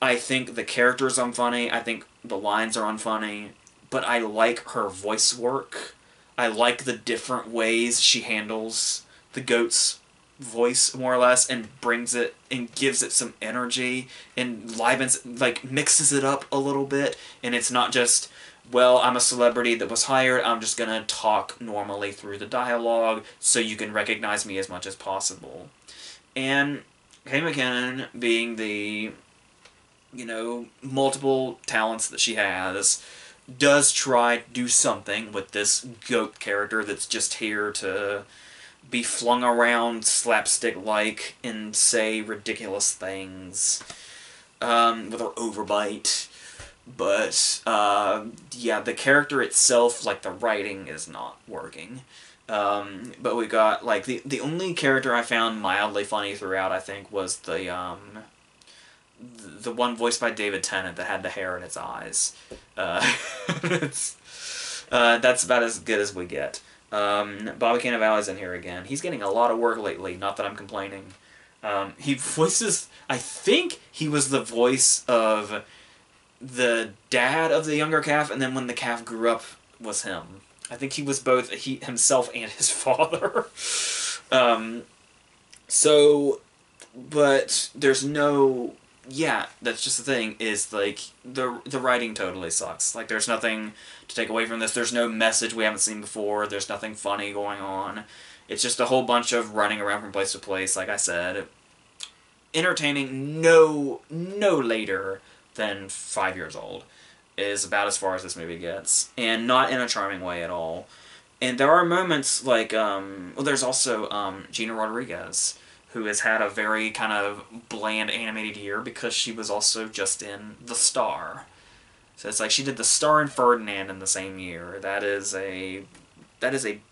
I think the character's unfunny, I think the lines are unfunny, but I like her voice work, I like the different ways she handles the goat's voice, more or less, and brings it, and gives it some energy, and livens, like, mixes it up a little bit, and it's not just... well, I'm a celebrity that was hired, I'm just gonna talk normally through the dialogue so you can recognize me as much as possible. And Kate McKinnon, being the, you know, multiple talents that she has, does try to do something with this goat character that's just here to be flung around slapstick-like and say ridiculous things with her overbite. But, yeah, the character itself, like, the writing is not working. But we got, like, the only character I found mildly funny throughout, I think, was the one voiced by David Tennant that had the hair in its eyes. That's about as good as we get. Bobby Cannavale's in here again. He's getting a lot of work lately, not that I'm complaining. He voices, I think he was the voice of... the dad of the younger calf, and then when the calf grew up was him. I think he was both himself and his father. So, but there's no... yeah, that's just the thing, is, like, the writing totally sucks. Like, there's nothing to take away from this. There's no message we haven't seen before. There's nothing funny going on. It's just a whole bunch of running around from place to place, like I said. Entertaining no later than 5 years old is about as far as this movie gets, and not in a charming way at all. And there are moments like, well, there's also Gina Rodriguez, who has had a very kind of bland animated year because she was also just in The Star. So it's like she did The Star and Ferdinand in the same year. That is a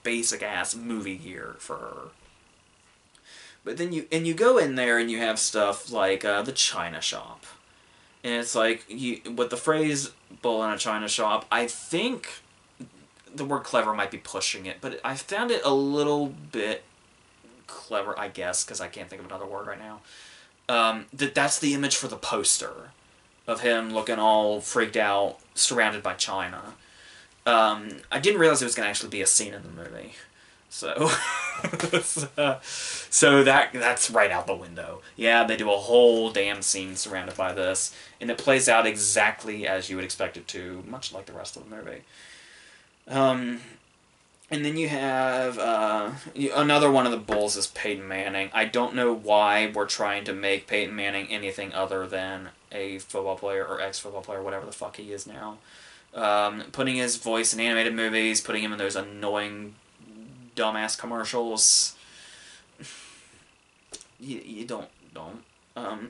basic ass movie year for her. But then you go in there and you have stuff like The China Shop. And it's like, with the phrase, bull in a china shop, I think the word clever might be pushing it, but I found it a little bit clever, I guess, because I can't think of another word right now. That's the image for the poster of him looking all freaked out, surrounded by China. I didn't realize it was going to actually be a scene in the movie. So, so that's right out the window. Yeah, they do a whole damn scene surrounded by this, and it plays out exactly as you would expect it to, much like the rest of the movie. And then you have another one of the bulls is Peyton Manning. I don't know why we're trying to make Peyton Manning anything other than a football player or ex-football player, whatever the fuck he is now. Putting his voice in animated movies, putting him in those annoying dumbass commercials. You don't.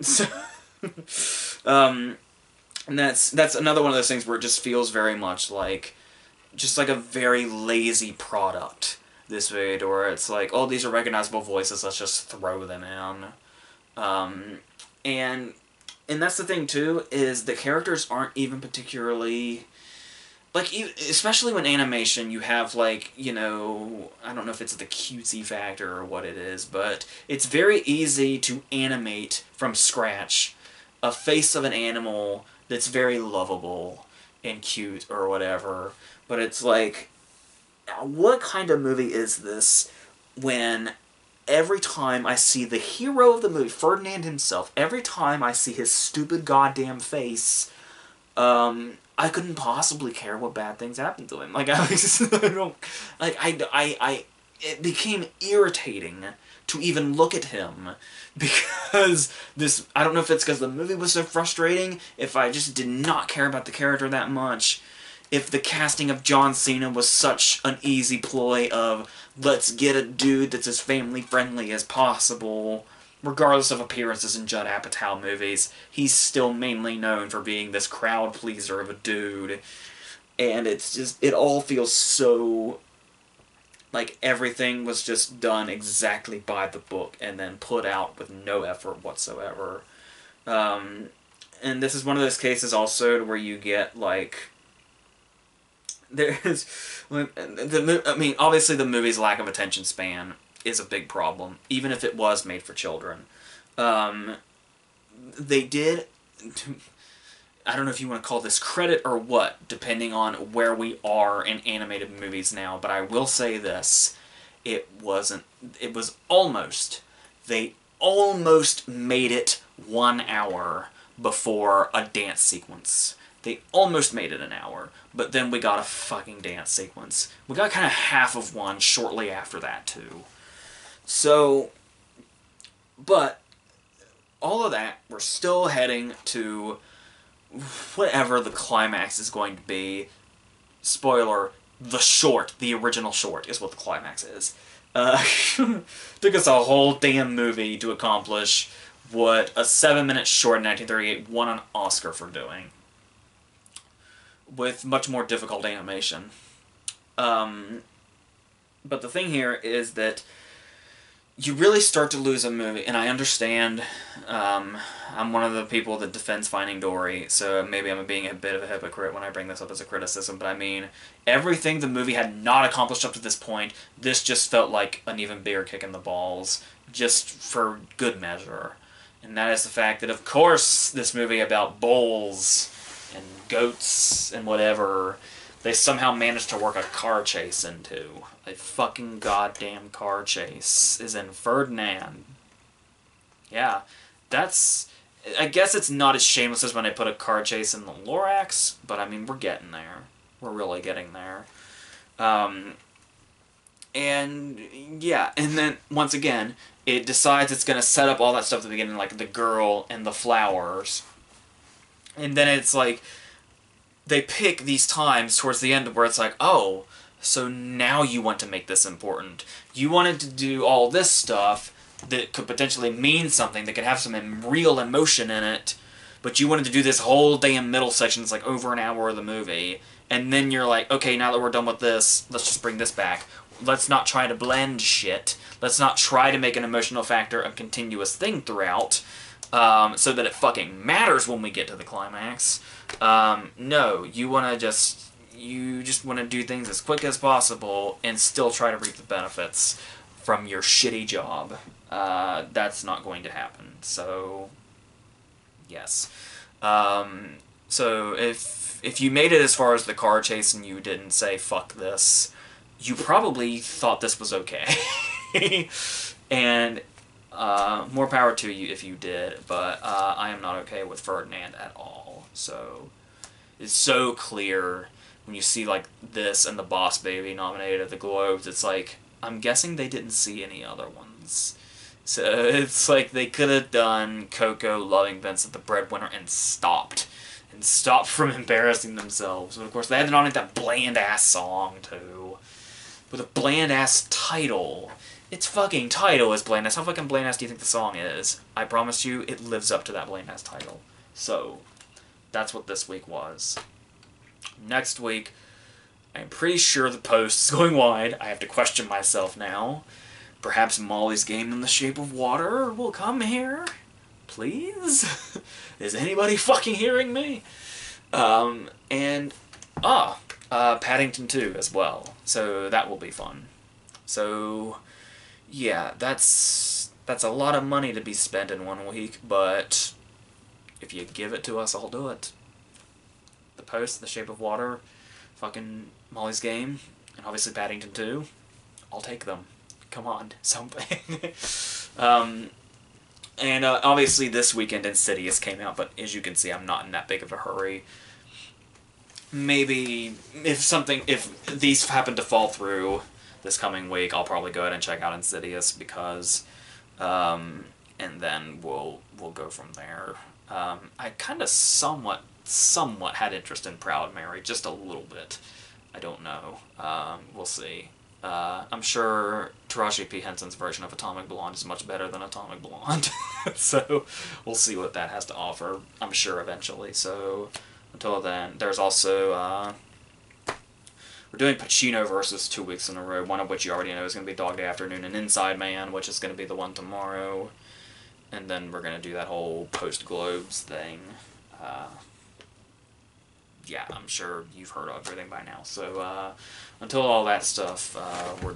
So, and that's another one of those things where it just feels very much like just like a very lazy product. This movie, where it's like, oh, these are recognizable voices, let's just throw them in. And that's the thing too, is the characters aren't even particularly like, especially when animation, you have, like, you know, I don't know if it's the cutesy factor or what it is, but it's very easy to animate from scratch a face of an animal that's very lovable and cute or whatever. But it's like, what kind of movie is this when every time I see the hero of the movie, Ferdinand himself, every time I see his stupid goddamn face, I couldn't possibly care what bad things happened to him. Like, I don't, like, it became irritating to even look at him, because this, I don't know if it's because the movie was so frustrating, if I just did not care about the character that much, if the casting of John Cena was such an easy ploy of, let's get a dude that's as family-friendly as possible. Regardless of appearances in Judd Apatow movies, he's still mainly known for being this crowd pleaser of a dude. And it's just, it all feels so like everything was just done exactly by the book and then put out with no effort whatsoever. And this is one of those cases also where you get, like, there's, I mean, obviously the movie's lack of attention span is a big problem, even if it was made for children. They did, I don't know if you want to call this credit or what, depending on where we are in animated movies now, but I will say this, they almost made it 1 hour before a dance sequence. They almost made it an hour, but then we got a fucking dance sequence. We got kind of half of one shortly after that, too. So, but all of that, we're still heading to whatever the climax is going to be. Spoiler, the original short is what the climax is. Took us a whole damn movie to accomplish what a 7-minute short in 1938 won an Oscar for doing, with much more difficult animation. But the thing here is that you really start to lose a movie, and I understand, I'm one of the people that defends Finding Dory, so maybe I'm being a bit of a hypocrite when I bring this up as a criticism, but I mean, everything the movie had not accomplished up to this point, this just felt like an even bigger kick in the balls, just for good measure. And that is the fact that, of course, this movie about bulls and goats and whatever, they somehow managed to work a car chase into. A fucking goddamn car chase is in Ferdinand. Yeah, that's... I guess it's not as shameless as when I put a car chase in the Lorax, but I mean, we're getting there. We're really getting there. And, yeah, and then, once again, it decides it's going to set up all that stuff at the beginning, like the girl and the flowers. And then it's like, they pick these times towards the end where it's like, oh, so now you want to make this important. You wanted to do all this stuff that could potentially mean something, that could have some real emotion in it, but you wanted to do this whole damn middle section that's like over an hour of the movie, and then you're like, okay, now that we're done with this, let's just bring this back. Let's not try to blend shit. Let's not try to make an emotional factor a continuous thing throughout, so that it fucking matters when we get to the climax. No, you just want to do things as quick as possible and still try to reap the benefits from your shitty job. That's not going to happen. So, yes. So if you made it as far as the car chase and you didn't say fuck this, you probably thought this was okay. And more power to you if you did, but I am not okay with Ferdinand at all. So it's so clear when you see like this and The Boss Baby nominated at the Globes, it's like, I'm guessing they didn't see any other ones. So it's like they could have done Coco, Loving Vincent, The Breadwinner, and stopped from embarrassing themselves. But of course, they had to nominate that bland-ass song, too. With a bland-ass title. Its fucking title is bland-ass. How fucking bland-ass do you think the song is? I promise you, it lives up to that bland-ass title. So, that's what this week was. Next week, I'm pretty sure the post is going wide. I have to question myself now. Perhaps Molly's Game in the Shape of Water will come here? Please? Is anybody fucking hearing me? Paddington 2 as well. So that will be fun. So, yeah, that's a lot of money to be spent in 1 week, but if you give it to us, I'll do it. The Post, The Shape of Water, fucking Molly's Game, and obviously Paddington 2, I'll take them. Come on, something. Obviously this weekend Insidious came out, but as you can see, I'm not in that big of a hurry. Maybe if these happen to fall through this coming week, I'll probably go ahead and check out Insidious because, and then we'll go from there. I kind of somewhat had interest in Proud Mary, just a little bit. I don't know. We'll see. I'm sure Taraji P. Henson's version of Atomic Blonde is much better than Atomic Blonde. So, we'll see what that has to offer, I'm sure, eventually. So, until then, there's also, we're doing Pacino versus 2 weeks in a row, one of which you already know is going to be Dog Day Afternoon, and Inside Man, which is going to be the one tomorrow. And then we're going to do that whole post-Globes thing. Yeah, I'm sure you've heard of everything by now. So, until all that stuff, we're